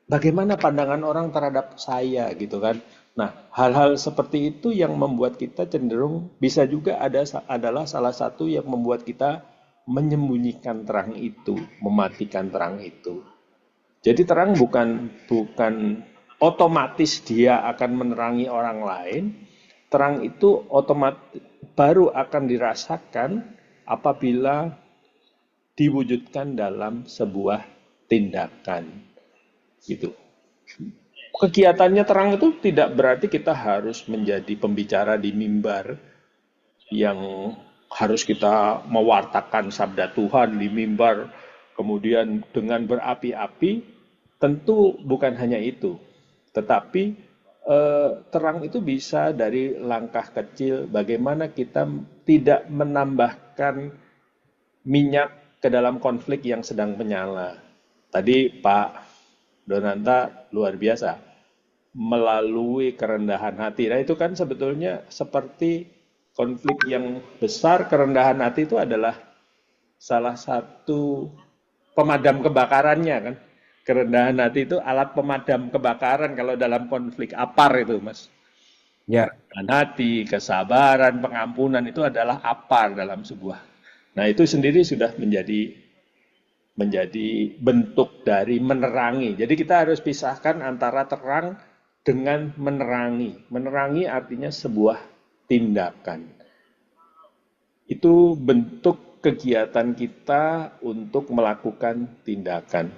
bagaimana pandangan orang terhadap saya gitu kan. Nah, hal-hal seperti itu yang membuat kita cenderung bisa juga adalah salah satu yang membuat kita menyembunyikan terang itu, mematikan terang itu. Jadi terang bukan otomatis dia akan menerangi orang lain. Terang itu otomatis baru akan dirasakan apabila diwujudkan dalam sebuah tindakan. Gitu. Kegiatannya terang itu tidak berarti kita harus menjadi pembicara di mimbar yang harus kita mewartakan sabda Tuhan di mimbar, kemudian dengan berapi-api. Tentu bukan hanya itu, tetapi terang itu bisa dari langkah kecil, bagaimana kita tidak menambahkan minyak ke dalam konflik yang sedang menyala. Tadi Pak Donanta luar biasa, melalui kerendahan hati. Nah itu kan sebetulnya seperti konflik yang besar. Kerendahan hati itu adalah salah satu pemadam kebakarannya kan. Kerendahan hati itu alat pemadam kebakaran kalau dalam konflik apar itu, Mas. Ya, Kerendahan hati, kesabaran, pengampunan itu adalah apar dalam sebuah. Nah, itu sendiri sudah menjadi bentuk dari menerangi. Jadi kita harus pisahkan antara terang dengan menerangi. Menerangi artinya sebuah tindakan. Itu bentuk kegiatan kita untuk melakukan tindakan.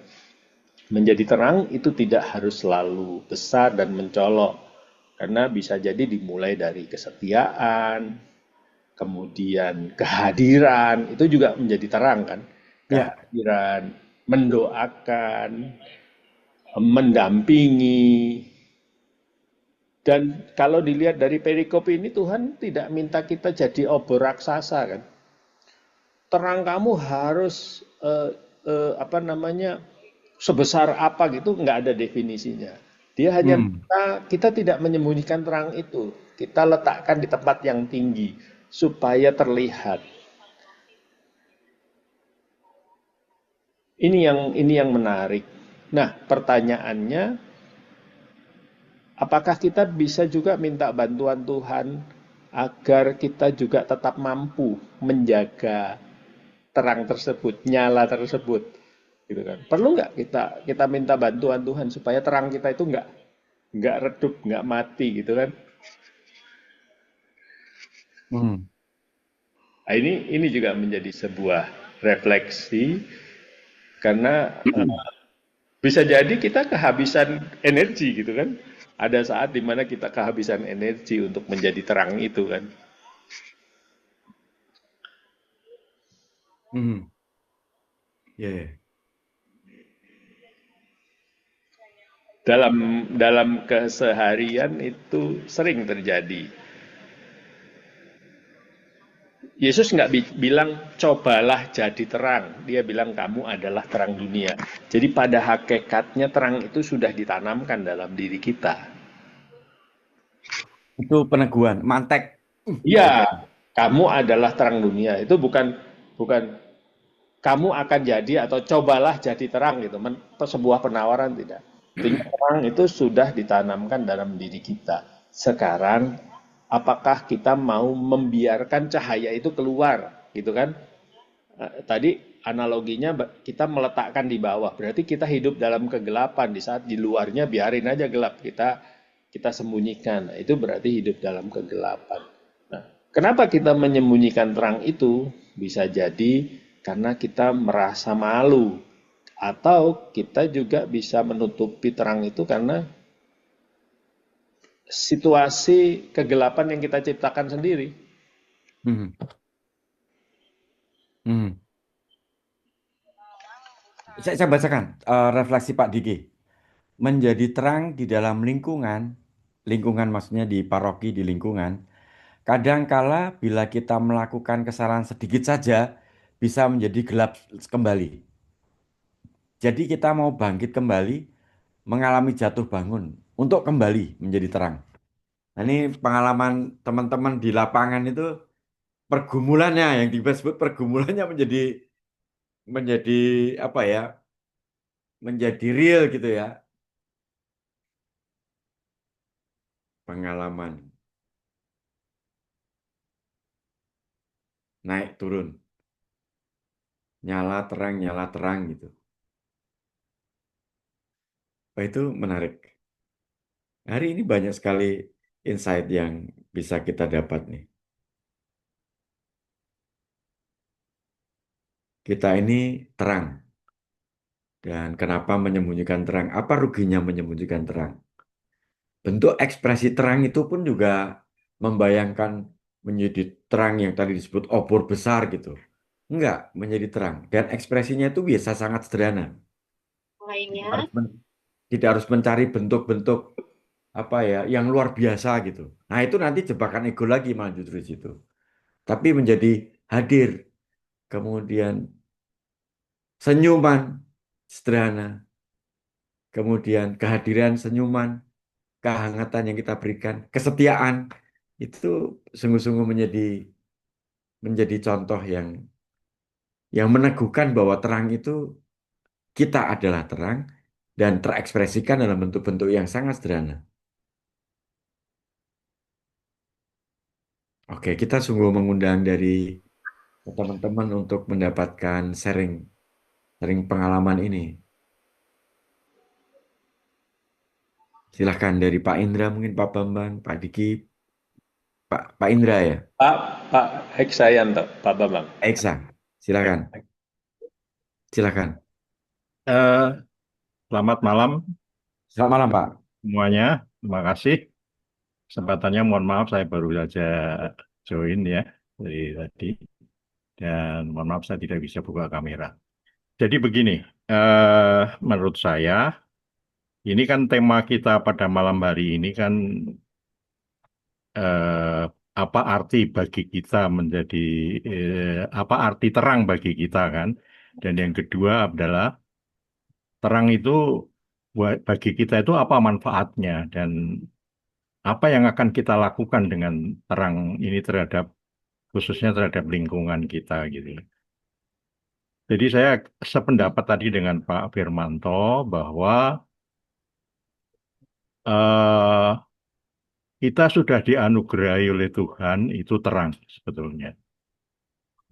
Menjadi terang itu tidak harus selalu besar dan mencolok. Karena bisa jadi dimulai dari kesetiaan, kemudian kehadiran, itu juga menjadi terang kan. ya, Kehadiran, mendoakan, mendampingi. Dan kalau dilihat dari perikop ini Tuhan tidak minta kita jadi obor raksasa kan. Terang kamu harus sebesar apa gitu, nggak ada definisinya. Dia hanya minta kita tidak menyembunyikan terang itu, kita letakkan di tempat yang tinggi supaya terlihat. Ini yang menarik. Nah, pertanyaannya, apakah kita bisa juga minta bantuan Tuhan agar kita juga tetap mampu menjaga terang tersebut, nyala tersebut, gitu kan? Perlu nggak kita minta bantuan Tuhan supaya terang kita itu nggak redup, nggak mati, gitu kan? hmm. Nah, ini juga menjadi sebuah refleksi karena bisa jadi kita kehabisan energi gitu kan. Ada saat dimana kita kehabisan energi untuk menjadi terang itu kan. Hmm. Ya, ya. Dalam keseharian itu sering terjadi. Yesus nggak bilang cobalah jadi terang. Dia bilang kamu adalah terang dunia. Jadi pada hakikatnya terang itu sudah ditanamkan dalam diri kita. Itu peneguhan, mantek. Iya, kamu adalah terang dunia. Itu bukan kamu akan jadi atau cobalah jadi terang gitu. Sebuah penawaran tidak. Artinya terang itu sudah ditanamkan dalam diri kita. Sekarang apakah kita mau membiarkan cahaya itu keluar gitu kan? Tadi analoginya kita meletakkan di bawah. Berarti kita hidup dalam kegelapan di saat di luarnya biarin aja gelap. Kita sembunyikan. Nah, itu berarti hidup dalam kegelapan. Nah, kenapa kita menyembunyikan terang itu? Bisa jadi karena kita merasa malu atau kita juga bisa menutupi terang itu karena situasi kegelapan yang kita ciptakan sendiri. Hmm. Hmm. Saya bacakan refleksi Pak Diki. Menjadi terang di dalam lingkungan maksudnya di paroki, di lingkungan. Kadangkala bila kita melakukan kesalahan sedikit saja, bisa menjadi gelap kembali. Jadi kita mau bangkit kembali, mengalami jatuh bangun, untuk kembali menjadi terang. Nah, ini pengalaman teman-teman di lapangan itu, pergumulannya, yang disebut pergumulannya menjadi apa ya, menjadi real gitu ya, pengalaman. Naik turun, nyala terang gitu. Wah, itu menarik. Hari ini banyak sekali insight yang bisa kita dapat nih. Kita ini terang. Dan kenapa menyembunyikan terang? Apa ruginya menyembunyikan terang? Bentuk ekspresi terang itu pun juga membayangkan menjadi terang yang tadi disebut obor besar gitu. Enggak, menjadi terang. Dan ekspresinya itu biasa sangat sederhana. Lainnya, Tidak harus mencari bentuk-bentuk apa ya yang luar biasa gitu. Nah, itu nanti jebakan ego lagi malah justru di situ. Tapi menjadi hadir, kemudian senyuman sederhana, kemudian kehadiran senyuman, kehangatan yang kita berikan, kesetiaan itu sungguh-sungguh menjadi contoh yang meneguhkan bahwa terang itu kita adalah terang dan terekspresikan dalam bentuk-bentuk yang sangat sederhana. Oke, kita sungguh mengundang dari teman-teman untuk mendapatkan sharing sharing pengalaman ini. Silahkan dari Pak Indra, mungkin Pak Bambang, Pak Diki, Pak Indra ya, Pak Heksayanto, Pak Bambang. Eksa, silakan. Eh, Selamat malam Selamat malam Pak. semuanya. Terima kasih kesempatannya. Mohon maaf saya baru saja join ya dari tadi dan mohon maaf saya tidak bisa buka kamera. Jadi begini, menurut saya ini kan tema kita pada malam hari ini kan eh, apa arti bagi kita menjadi apa arti terang bagi kita kan? Dan yang kedua adalah terang itu bagi kita itu apa manfaatnya dan apa yang akan kita lakukan dengan terang ini terhadap khususnya terhadap lingkungan kita gitu. Jadi saya sependapat tadi dengan Pak Firmanto bahwa eh, kita sudah dianugerahi oleh Tuhan itu terang sebetulnya.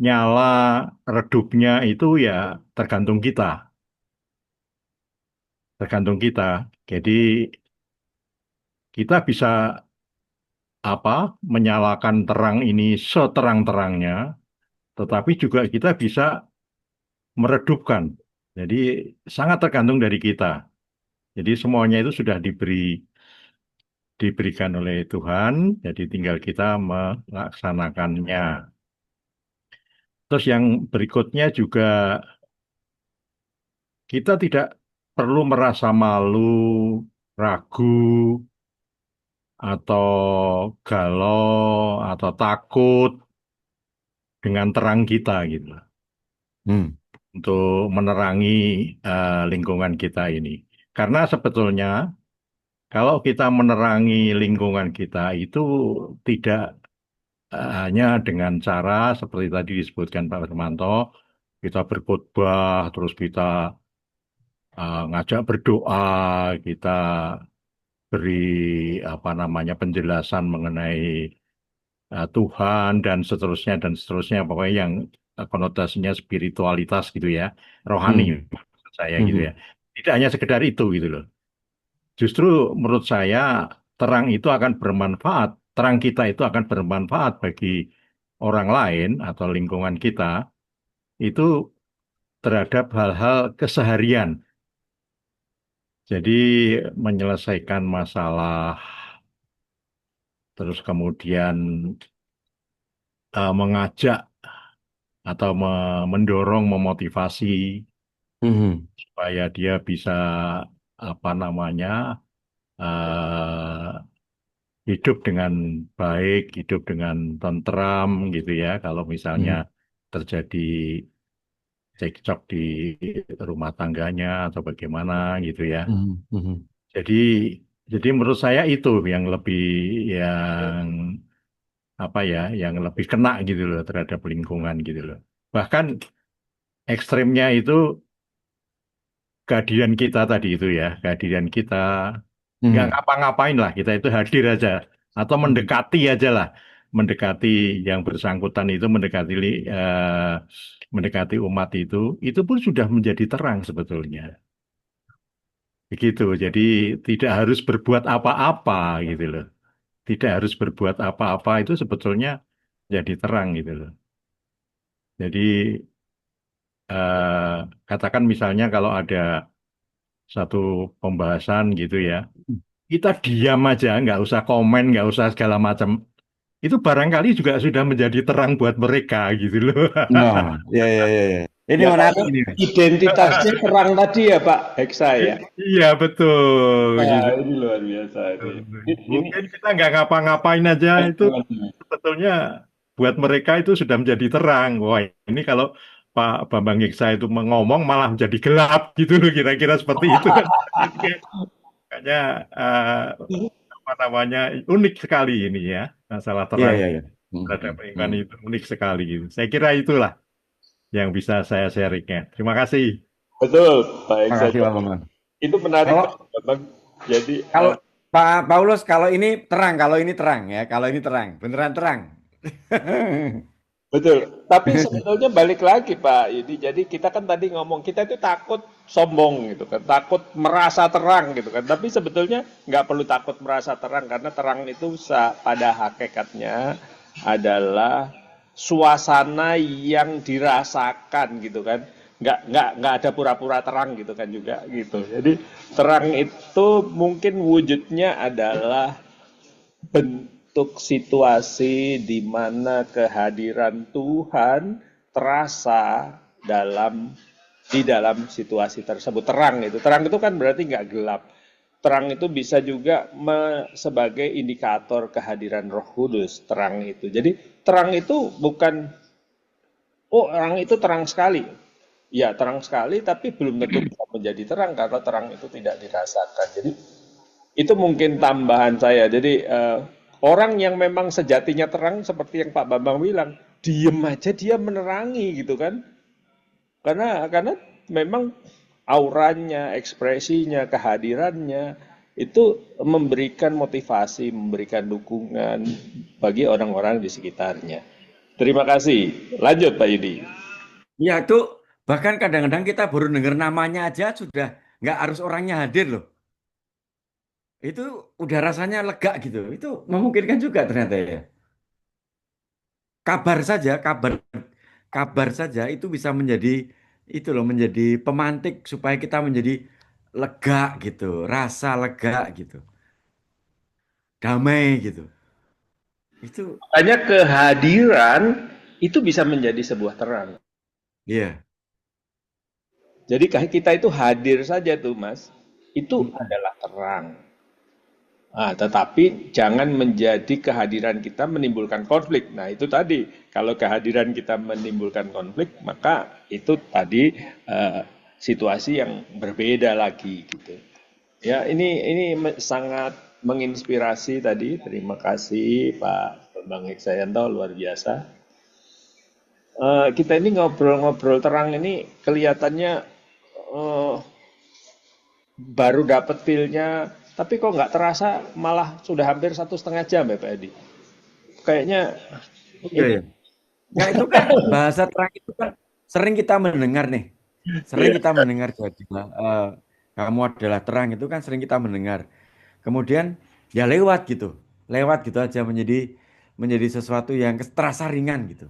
Nyala redupnya itu ya tergantung kita, tergantung kita. Jadi kita bisa apa menyalakan terang ini seterang-terangnya tetapi juga kita bisa meredupkan. Jadi sangat tergantung dari kita. Jadi semuanya itu sudah diberikan oleh Tuhan, jadi tinggal kita melaksanakannya. Terus yang berikutnya juga kita tidak perlu merasa malu, ragu, atau galau, atau takut dengan terang kita gitu Hmm. untuk menerangi lingkungan kita ini. Karena sebetulnya kalau kita menerangi lingkungan kita itu tidak hanya dengan cara seperti tadi disebutkan Pak Hermanto, kita berkhotbah, terus kita ngajak berdoa, kita beri apa namanya penjelasan mengenai Tuhan dan seterusnya, pokoknya yang konotasinya spiritualitas gitu ya, rohani Hmm. maksud saya gitu Hmm. ya. Tidak hanya sekedar itu gitu loh. Justru menurut saya terang itu akan bermanfaat, terang kita itu akan bermanfaat bagi orang lain atau lingkungan kita itu terhadap hal-hal keseharian. Jadi menyelesaikan masalah, terus kemudian mengajak atau mendorong, memotivasi Hmm. supaya dia bisa apa namanya hidup dengan baik, hidup dengan tentram gitu ya. Kalau misalnya Hmm. terjadi cekcok di rumah tangganya atau bagaimana gitu ya. Hmm. Hmm. Jadi jadi menurut saya itu yang apa ya, yang lebih kena gitu loh terhadap lingkungan gitu loh. Bahkan ekstrimnya itu kehadiran kita tadi itu ya, kehadiran kita nggak Hmm. ngapa-ngapain lah, kita itu hadir aja atau Hmm. mendekati aja lah, mendekati yang bersangkutan itu mendekati umat itu pun sudah menjadi terang sebetulnya. Begitu. Jadi tidak harus berbuat apa-apa gitu loh. Tidak harus berbuat apa-apa itu sebetulnya jadi terang gitu loh. Jadi katakan misalnya kalau ada satu pembahasan gitu ya, kita diam aja, nggak usah komen, nggak usah segala macam. Itu barangkali juga sudah menjadi terang buat mereka gitu loh. Nah, ya, ya, ya, ya. Ini Ya menarik karena ini. identitasnya terang tadi ya Pak Heksa ya. Iya betul Nah, gitu. ini luar biasa ini. Ini Mungkin kita nggak ngapa-ngapain aja itu sebetulnya buat mereka itu sudah menjadi terang. Wah ini kalau Pak Bambang Giksa itu ngomong malah menjadi gelap gitu loh kira-kira seperti itu kan. Kayaknya apa namanya unik sekali ini ya masalah Iya, terang iya, iya. Hmm. terhadap lingkungan Hmm. itu unik sekali gitu. Saya kira itulah yang bisa saya sharingnya. Terima kasih. betul Pak Heksa. Makasih Pak Bambang. Itu menarik Kalau Pak Bambang. Jadi kalau Pak Paulus, kalau ini terang ya, kalau ini terang, beneran terang. betul. Tapi sebetulnya balik lagi Pak Yudi. Jadi kita kan tadi ngomong kita itu takut sombong gitu kan, takut merasa terang gitu kan. Tapi sebetulnya nggak perlu takut merasa terang karena terang itu pada hakikatnya adalah suasana yang dirasakan gitu kan. Nggak ada pura-pura terang gitu kan juga gitu. Jadi terang itu mungkin wujudnya adalah bentuk situasi di mana kehadiran Tuhan terasa di dalam situasi tersebut. Terang itu kan berarti nggak gelap. Terang itu bisa juga sebagai indikator kehadiran Roh Kudus. Terang itu. Jadi terang itu bukan orang itu terang sekali. Ya terang sekali, tapi belum tentu bisa menjadi terang karena terang itu tidak dirasakan. Jadi itu mungkin tambahan saya. Jadi orang yang memang sejatinya terang seperti yang Pak Bambang bilang, diem aja dia menerangi gitu kan. Karena memang auranya, ekspresinya, kehadirannya itu memberikan motivasi, memberikan dukungan bagi orang-orang di sekitarnya. Terima kasih. Lanjut Pak Yudi. Ya itu bahkan kadang-kadang kita baru dengar namanya aja sudah nggak harus orangnya hadir loh. Itu udah rasanya lega gitu. Itu memungkinkan juga ternyata ya. Kabar saja, kabar kabar saja itu bisa menjadi itu loh, menjadi pemantik supaya kita menjadi lega gitu, rasa lega gitu, damai gitu. Itu Makanya kehadiran itu bisa menjadi sebuah terang. iya. Jadi kita itu hadir saja tuh Mas, itu Mm-mm. adalah terang. Ah, tetapi jangan menjadi kehadiran kita menimbulkan konflik. Nah, itu tadi. Kalau kehadiran kita menimbulkan konflik, maka itu tadi situasi yang berbeda lagi gitu. Ya, ini sangat menginspirasi tadi. Terima kasih Pak Bambang Hiksayanto, luar biasa. Kita ini ngobrol-ngobrol terang ini kelihatannya eh, baru dapat feel-nya, tapi kok nggak terasa malah sudah hampir 1,5 jam ya Pak Edi. Kayaknya Iya ini ya. Nah, itu kan bahasa terang itu kan sering kita mendengar nih. Sering ya, kita mendengar jadilah kamu adalah terang itu kan sering kita mendengar. Kemudian ya lewat gitu. Lewat gitu aja menjadi menjadi sesuatu yang terasa ringan gitu.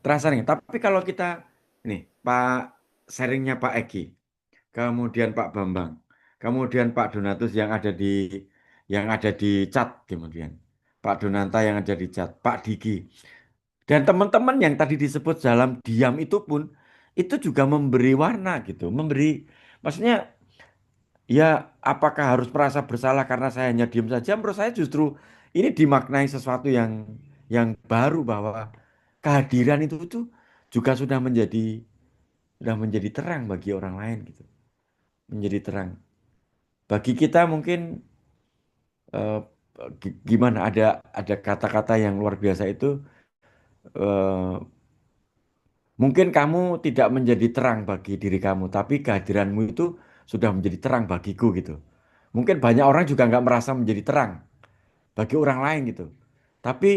Terasa ringan. Tapi kalau kita nih Pak sharingnya Pak Eki, kemudian Pak Bambang, kemudian Pak Donatus yang ada di chat kemudian. Pak Donanta yang ada di chat, Pak Diki. Dan teman-teman yang tadi disebut dalam diam itu pun itu juga memberi warna gitu, memberi maksudnya ya apakah harus merasa bersalah karena saya hanya diam saja? Menurut saya justru ini dimaknai sesuatu yang baru bahwa kehadiran itu tuh juga sudah menjadi terang bagi orang lain gitu, menjadi terang. Bagi kita mungkin eh, gimana ada kata-kata yang luar biasa itu eh, mungkin kamu tidak menjadi terang bagi diri kamu, tapi kehadiranmu itu sudah menjadi terang bagiku gitu. Mungkin banyak orang juga nggak merasa menjadi terang bagi orang lain gitu. Tapi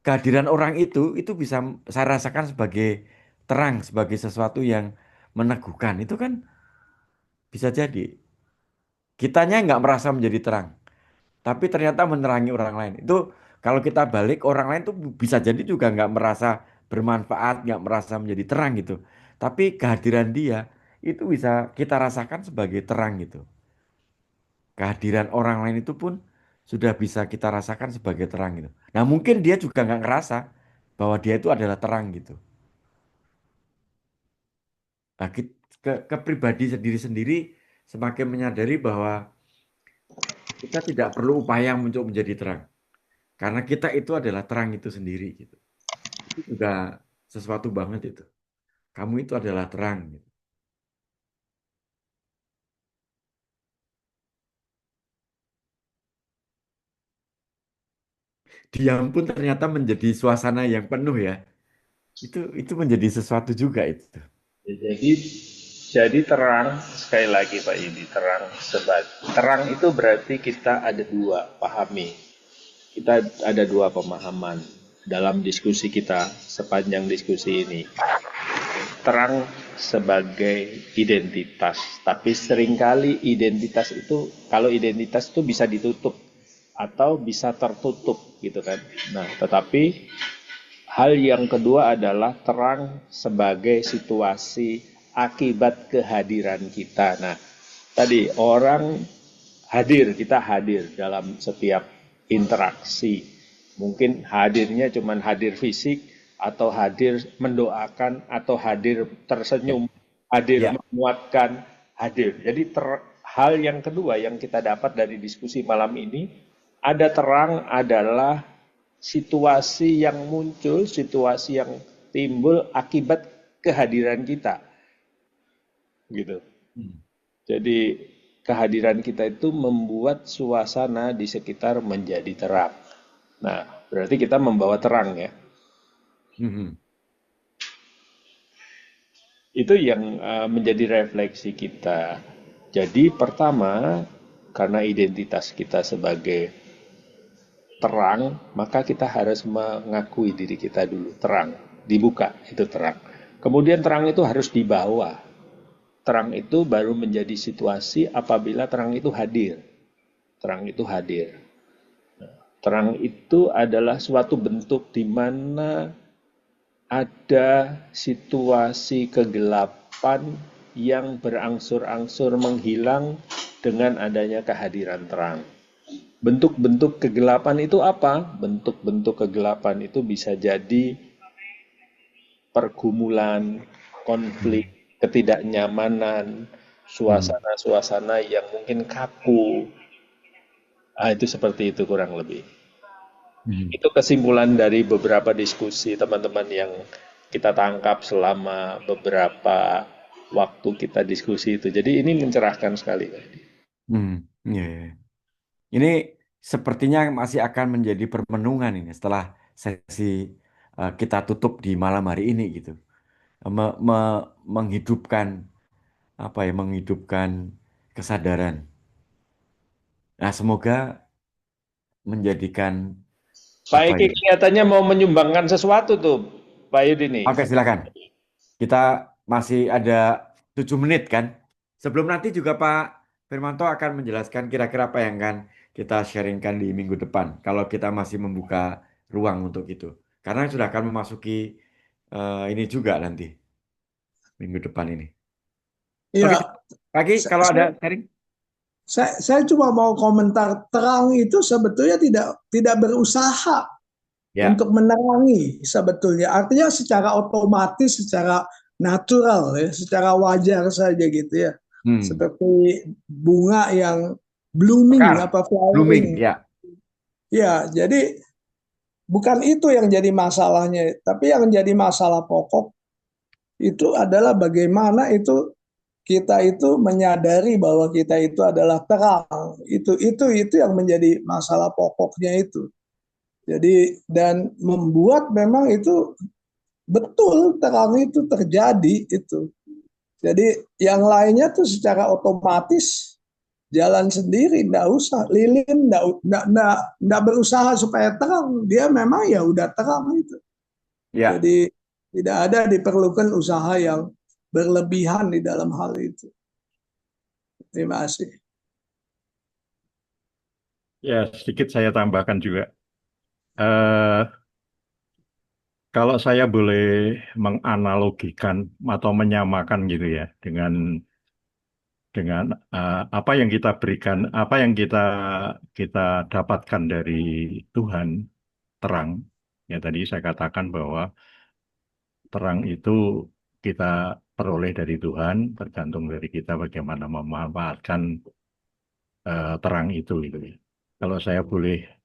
kehadiran orang itu bisa saya rasakan sebagai terang, sebagai sesuatu yang meneguhkan. Itu kan bisa jadi. Kitanya nggak merasa menjadi terang, tapi ternyata menerangi orang lain. Itu kalau kita balik orang lain tuh bisa jadi juga nggak merasa bermanfaat, nggak merasa menjadi terang gitu. Tapi kehadiran dia itu bisa kita rasakan sebagai terang gitu. Kehadiran orang lain itu pun sudah bisa kita rasakan sebagai terang gitu. Nah mungkin dia juga nggak ngerasa bahwa dia itu adalah terang gitu. Nah, ke pribadi sendiri-sendiri semakin menyadari bahwa kita tidak perlu upaya untuk menjadi terang. Karena kita itu adalah terang itu sendiri gitu. Itu juga sesuatu banget itu. Kamu itu adalah terang gitu. Diam pun ternyata menjadi suasana yang penuh ya. Itu menjadi sesuatu juga itu. jadi terang sekali lagi Pak Edi, terang terang itu berarti kita ada dua pahami. Kita ada dua pemahaman dalam diskusi kita sepanjang diskusi ini. Terang sebagai identitas, tapi seringkali identitas itu kalau identitas itu bisa ditutup atau bisa tertutup gitu kan. Nah, tetapi hal yang kedua adalah terang sebagai situasi akibat kehadiran kita. Nah, tadi orang hadir, kita hadir dalam setiap interaksi. Mungkin hadirnya cuma hadir fisik, atau hadir mendoakan, atau hadir Ya, tersenyum, hadir ya, menguatkan, hadir. Jadi hal yang kedua yang kita dapat dari diskusi malam ini, ada terang adalah situasi yang muncul, situasi yang timbul akibat kehadiran kita, gitu. hmm, Jadi kehadiran kita itu membuat suasana di sekitar menjadi terang. Nah, berarti kita membawa terang ya. hmm, hmm. Itu yang menjadi refleksi kita. Jadi pertama, karena identitas kita sebagai terang, maka kita harus mengakui diri kita dulu terang, dibuka itu terang. Kemudian terang itu harus dibawa. Terang itu baru menjadi situasi apabila terang itu hadir. Terang itu hadir. Terang itu adalah suatu bentuk di mana ada situasi kegelapan yang berangsur-angsur menghilang dengan adanya kehadiran terang. Bentuk-bentuk kegelapan itu apa? Bentuk-bentuk kegelapan itu bisa jadi pergumulan, konflik, ketidaknyamanan, suasana-suasana yang mungkin kaku. Itu seperti itu kurang lebih. Itu kesimpulan dari beberapa diskusi teman-teman yang kita tangkap selama beberapa waktu kita diskusi itu. Jadi ini mencerahkan sekali. Ya, ya. Ini sepertinya masih akan menjadi permenungan ini setelah sesi kita tutup di malam hari ini gitu. Menghidupkan apa ya? Menghidupkan kesadaran. Nah, semoga menjadikan Pak apa Eki ya? kelihatannya mau menyumbangkan sesuatu tuh, Pak Yudini. Oke, silakan. Kita masih ada 7 menit kan? Sebelum nanti juga Pak Firmanto akan menjelaskan kira-kira apa yang akan kita sharingkan di minggu depan. Kalau kita masih membuka ruang untuk itu. Karena sudah akan memasuki ini juga nanti, minggu depan ini. Oke, Ya, pagi kalau ada sharing. saya cuma mau komentar, terang itu sebetulnya tidak berusaha Ya. untuk menerangi sebetulnya. Artinya secara otomatis, secara natural ya, secara wajar saja gitu ya. Seperti bunga yang blooming Mekar, apa blooming, flowering. ya. Ya, jadi bukan itu yang jadi masalahnya, tapi yang jadi masalah pokok itu adalah bagaimana kita itu menyadari bahwa kita itu adalah terang. Itu yang menjadi masalah pokoknya itu. Jadi dan membuat memang itu betul terang itu terjadi itu. Jadi yang lainnya tuh secara otomatis jalan sendiri, nggak usah lilin, nggak berusaha supaya terang, dia memang ya udah terang itu. Ya. Jadi tidak ada diperlukan usaha yang berlebihan di dalam hal itu. Terima kasih. Ya, sedikit saya tambahkan juga. Kalau saya boleh menganalogikan atau menyamakan gitu ya dengan apa yang kita berikan, apa yang kita dapatkan dari Tuhan, terang. Ya tadi saya katakan bahwa terang itu kita peroleh dari Tuhan, tergantung dari kita bagaimana memanfaatkan terang itu gitu ya. Kalau saya boleh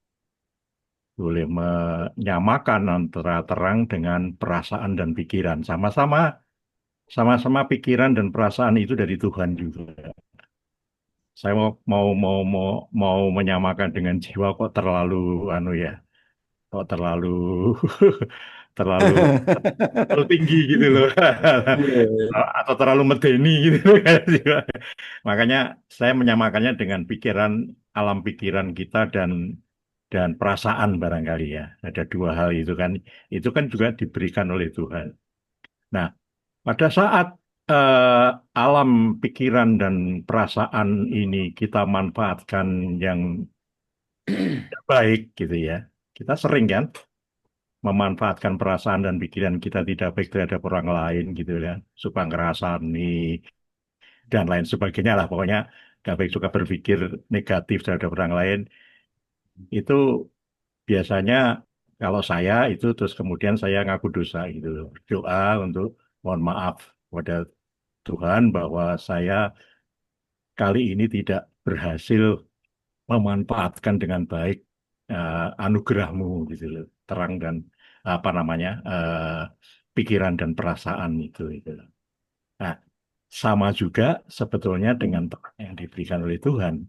menyamakan antara terang dengan perasaan dan pikiran, sama-sama pikiran dan perasaan itu dari Tuhan juga. Saya mau menyamakan dengan jiwa kok terlalu terlalu terlalu tinggi gitu loh. Atau terlalu medeni gitu kan. Makanya saya menyamakannya dengan alam pikiran kita dan perasaan barangkali ya. Ada dua hal itu kan. Itu kan juga diberikan oleh Tuhan. Nah, pada saat alam pikiran dan perasaan ini kita manfaatkan yang baik gitu ya. Kita sering kan memanfaatkan perasaan dan pikiran kita tidak baik terhadap orang lain gitu ya. Suka ngerasani dan lain sebagainya lah. Pokoknya nggak baik, suka berpikir negatif terhadap orang lain. Itu biasanya kalau saya itu terus kemudian saya ngaku dosa gitu loh. Doa untuk mohon maaf kepada Tuhan bahwa saya kali ini tidak berhasil memanfaatkan dengan baik anugerahmu gitu loh, terang dan apa namanya pikiran dan perasaan itu gitu loh. Nah, sama juga sebetulnya dengan terang yang diberikan oleh Tuhan.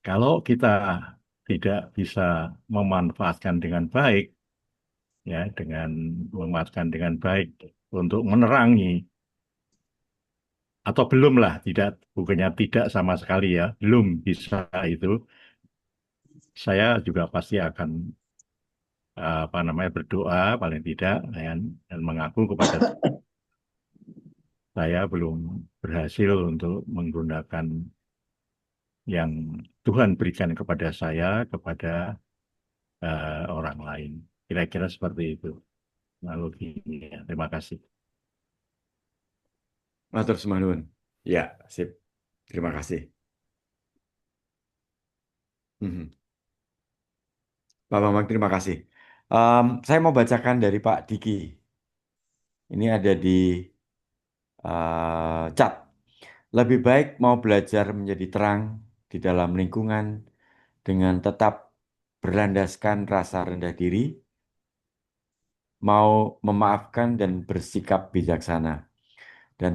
Kalau kita tidak bisa memanfaatkan dengan baik, ya, dengan memanfaatkan dengan baik untuk menerangi, atau belum lah, bukannya tidak sama sekali ya, belum bisa itu, saya juga pasti akan apa namanya berdoa paling tidak dan mengaku kepada saya belum berhasil untuk menggunakan yang Tuhan berikan kepada saya kepada orang lain. Kira-kira seperti itu. analoginya. Terima kasih. Matur sembah nuwun. Ya, sip. Terima kasih. Mhm. Pak Bambang, terima kasih. Saya mau bacakan dari Pak Diki. Ini ada di chat. Lebih baik mau belajar menjadi terang di dalam lingkungan dengan tetap berlandaskan rasa rendah diri, mau memaafkan dan bersikap bijaksana, dan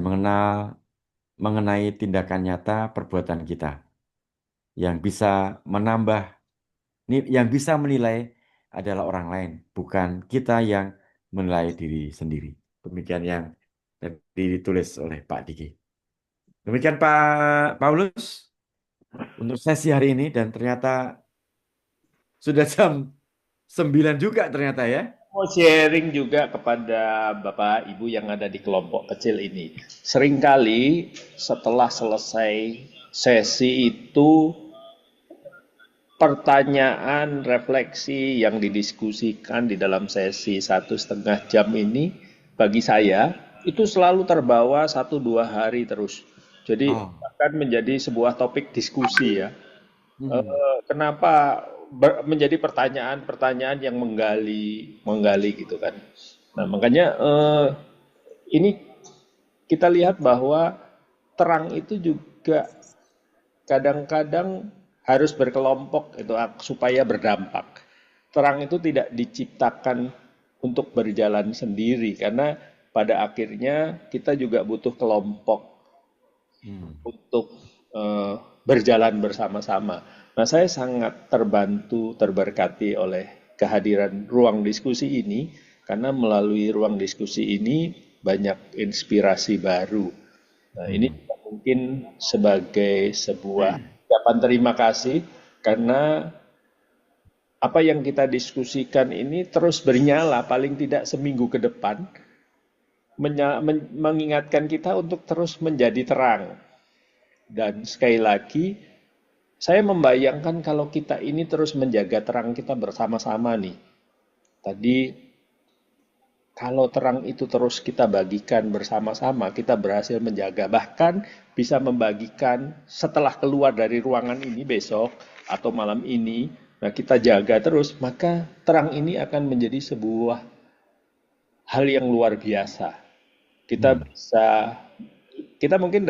mengenai tindakan nyata perbuatan kita yang bisa menambah, yang bisa menilai adalah orang lain, bukan kita yang menilai diri sendiri. Demikian yang tadi ditulis oleh Pak Diki. Demikian Pak Paulus untuk sesi hari ini, dan ternyata sudah jam 9 juga ternyata ya. Mau sharing juga kepada Bapak Ibu yang ada di kelompok kecil ini. Seringkali setelah selesai sesi itu pertanyaan refleksi yang didiskusikan di dalam sesi 1,5 jam ini bagi saya itu selalu terbawa 1-2 hari terus. Jadi Oh. akan menjadi sebuah topik diskusi ya. Kenapa menjadi pertanyaan-pertanyaan yang menggali gitu kan. Nah makanya ini kita lihat bahwa terang itu juga kadang-kadang harus berkelompok itu supaya berdampak. Terang itu tidak diciptakan untuk berjalan sendiri karena pada akhirnya kita juga butuh kelompok untuk berjalan bersama-sama. Nah, saya sangat terbantu, terberkati oleh kehadiran ruang diskusi ini karena melalui ruang diskusi ini banyak inspirasi baru. Nah, ini mungkin sebagai sebuah ucapan terima kasih karena apa yang kita diskusikan ini terus bernyala paling tidak seminggu ke depan mengingatkan kita untuk terus menjadi terang. Dan sekali lagi saya membayangkan kalau kita ini terus menjaga terang kita bersama-sama nih. Tadi kalau terang itu terus kita bagikan bersama-sama, kita berhasil menjaga. Bahkan bisa membagikan setelah keluar dari ruangan ini besok atau malam ini, nah kita jaga terus, maka terang ini akan menjadi sebuah hal yang luar biasa. Kita mungkin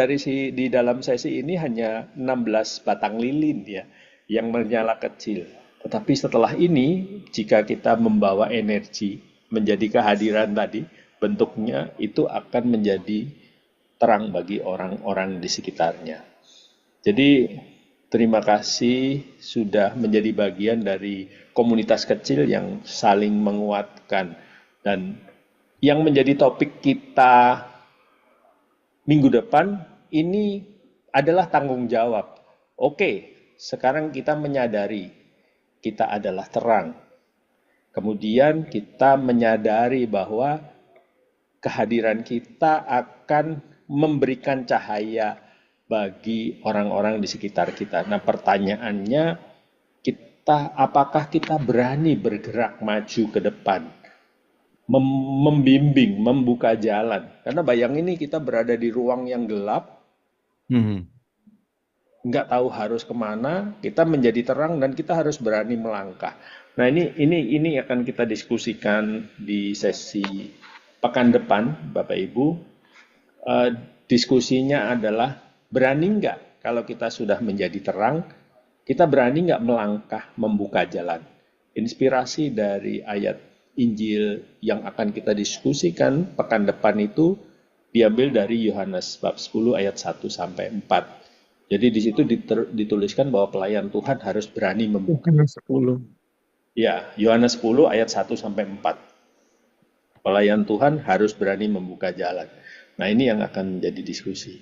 di dalam sesi ini hanya 16 batang lilin ya, yang menyala kecil. Tetapi setelah ini, jika kita membawa energi menjadi kehadiran tadi, bentuknya itu akan menjadi terang bagi orang-orang di sekitarnya. Jadi terima kasih sudah menjadi bagian dari komunitas kecil yang saling menguatkan. Dan yang menjadi topik kita minggu depan ini adalah tanggung jawab. Oke, sekarang kita menyadari kita adalah terang. Kemudian kita menyadari bahwa kehadiran kita akan memberikan cahaya bagi orang-orang di sekitar kita. Nah, pertanyaannya apakah kita berani bergerak maju ke depan? Membimbing, membuka jalan. Karena bayangin nih kita berada di ruang yang gelap, nggak tahu harus kemana, kita menjadi terang dan kita harus berani melangkah. Nah ini akan kita diskusikan di sesi pekan depan, Bapak Ibu. Diskusinya adalah berani nggak kalau kita sudah menjadi terang, kita berani nggak melangkah membuka jalan. Inspirasi dari ayat Injil yang akan kita diskusikan pekan depan itu diambil dari Yohanes bab 10 ayat 1 sampai 4. Jadi di situ dituliskan bahwa pelayan Tuhan harus berani membuka. Yohanes 10. Ya, Yohanes 10 ayat 1 sampai 4. Pelayan Tuhan harus berani membuka jalan. Nah, ini yang akan menjadi diskusi.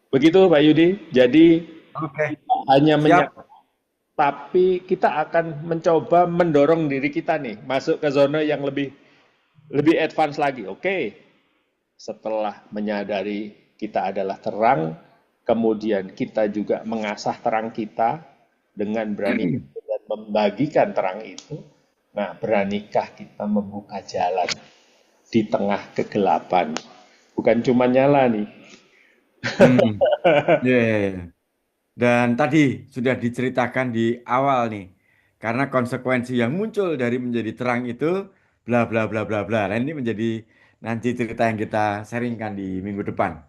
Begitu Pak Yudi. Jadi hanya tapi kita akan mencoba mendorong diri kita nih masuk ke zona yang lebih advance lagi. Oke. Setelah menyadari kita adalah terang, kemudian kita juga mengasah terang kita dengan berani dan membagikan terang itu. Nah, beranikah kita membuka jalan di tengah kegelapan? Bukan cuma nyala nih. Hmm. Ya, ya, ya. Dan tadi sudah diceritakan di awal nih, karena konsekuensi yang muncul dari menjadi terang itu bla bla bla bla bla. Nah, ini menjadi nanti cerita yang kita sharingkan di minggu depan.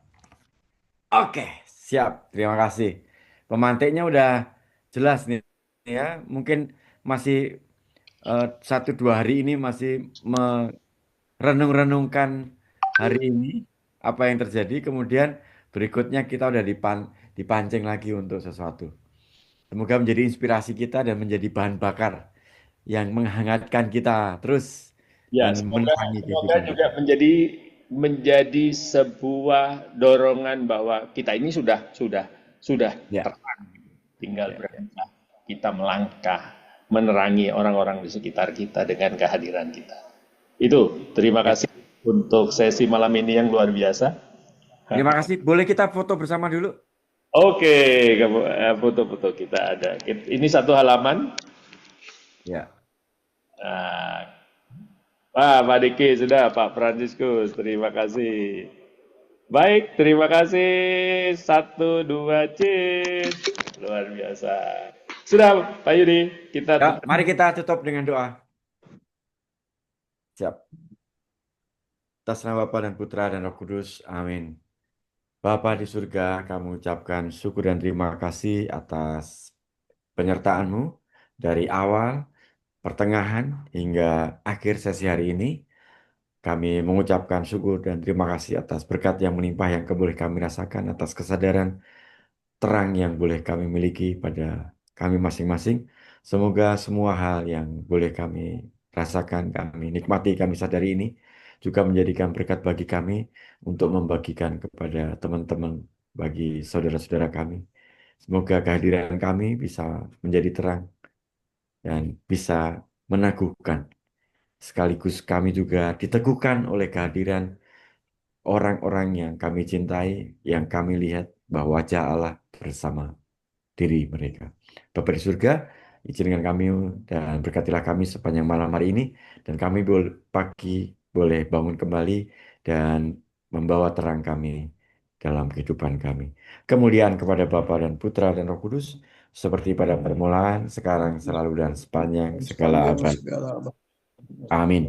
Oke, siap. Terima kasih. Pemantiknya udah jelas nih ya. Mungkin masih 1-2 hari ini masih merenung-renungkan hari ini apa yang terjadi. Kemudian berikutnya kita udah dipancing lagi untuk sesuatu. Semoga menjadi inspirasi kita dan menjadi bahan bakar yang menghangatkan kita terus Ya, dan menerangi semoga kehidupan juga kita. menjadi sebuah dorongan bahwa kita ini sudah Ya, terang, tinggal ya, ya. berangkat kita melangkah menerangi orang-orang di sekitar kita dengan kehadiran kita. Itu, terima Ya. kasih untuk sesi malam ini yang luar biasa. Terima kasih. Boleh kita foto bersama dulu? Oke, foto-foto kita ada. Ini satu halaman. Ya. Nah, Pak Diki sudah, Pak Franciscus, terima kasih. Baik, terima kasih. 1, 2, cheers. Luar biasa. Sudah, Pak Yudi, kita Ya, tutup. mari kita tutup dengan doa. Siap. Atas nama Bapa dan Putra dan Roh Kudus. Amin. Bapa di surga, kami ucapkan syukur dan terima kasih atas penyertaan-Mu dari awal, pertengahan, hingga akhir sesi hari ini. Kami mengucapkan syukur dan terima kasih atas berkat yang melimpah yang boleh kami rasakan, atas kesadaran terang yang boleh kami miliki pada kami masing-masing. Semoga semua hal yang boleh kami rasakan, kami nikmati, kami sadari ini juga menjadikan berkat bagi kami untuk membagikan kepada teman-teman, bagi saudara-saudara kami. Semoga kehadiran kami bisa menjadi terang dan bisa meneguhkan. Sekaligus kami juga diteguhkan oleh kehadiran orang-orang yang kami cintai, yang kami lihat bahwa wajah Allah bersama diri mereka. Bapa di surga, izinkan kami dan berkatilah kami sepanjang malam hari ini, dan kami pagi boleh bangun kembali dan membawa terang kami dalam kehidupan kami. Kemuliaan kepada Bapa dan Putra dan Roh Kudus, seperti pada permulaan, sekarang, selalu, dan sepanjang segala Sepanjang abad. segala abad. Amin.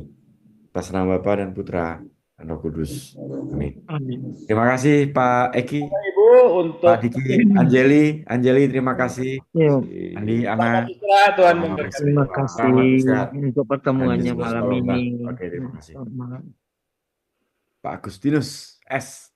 Atas nama Bapa dan Putra dan Roh Kudus. Amin. Amin. Terima kasih Pak Eki, Ibu, Pak untuk Diki, Anjeli, terima kasih. Ya, Andi, Ana, selamat istirahat, Tuhan selamat memberkati. terima kasih selamat istirahat. untuk Andi, pertemuannya selamat malam malam, Bang. ini. Oke, terima kasih. Selamat malam. Pak Agustinus S.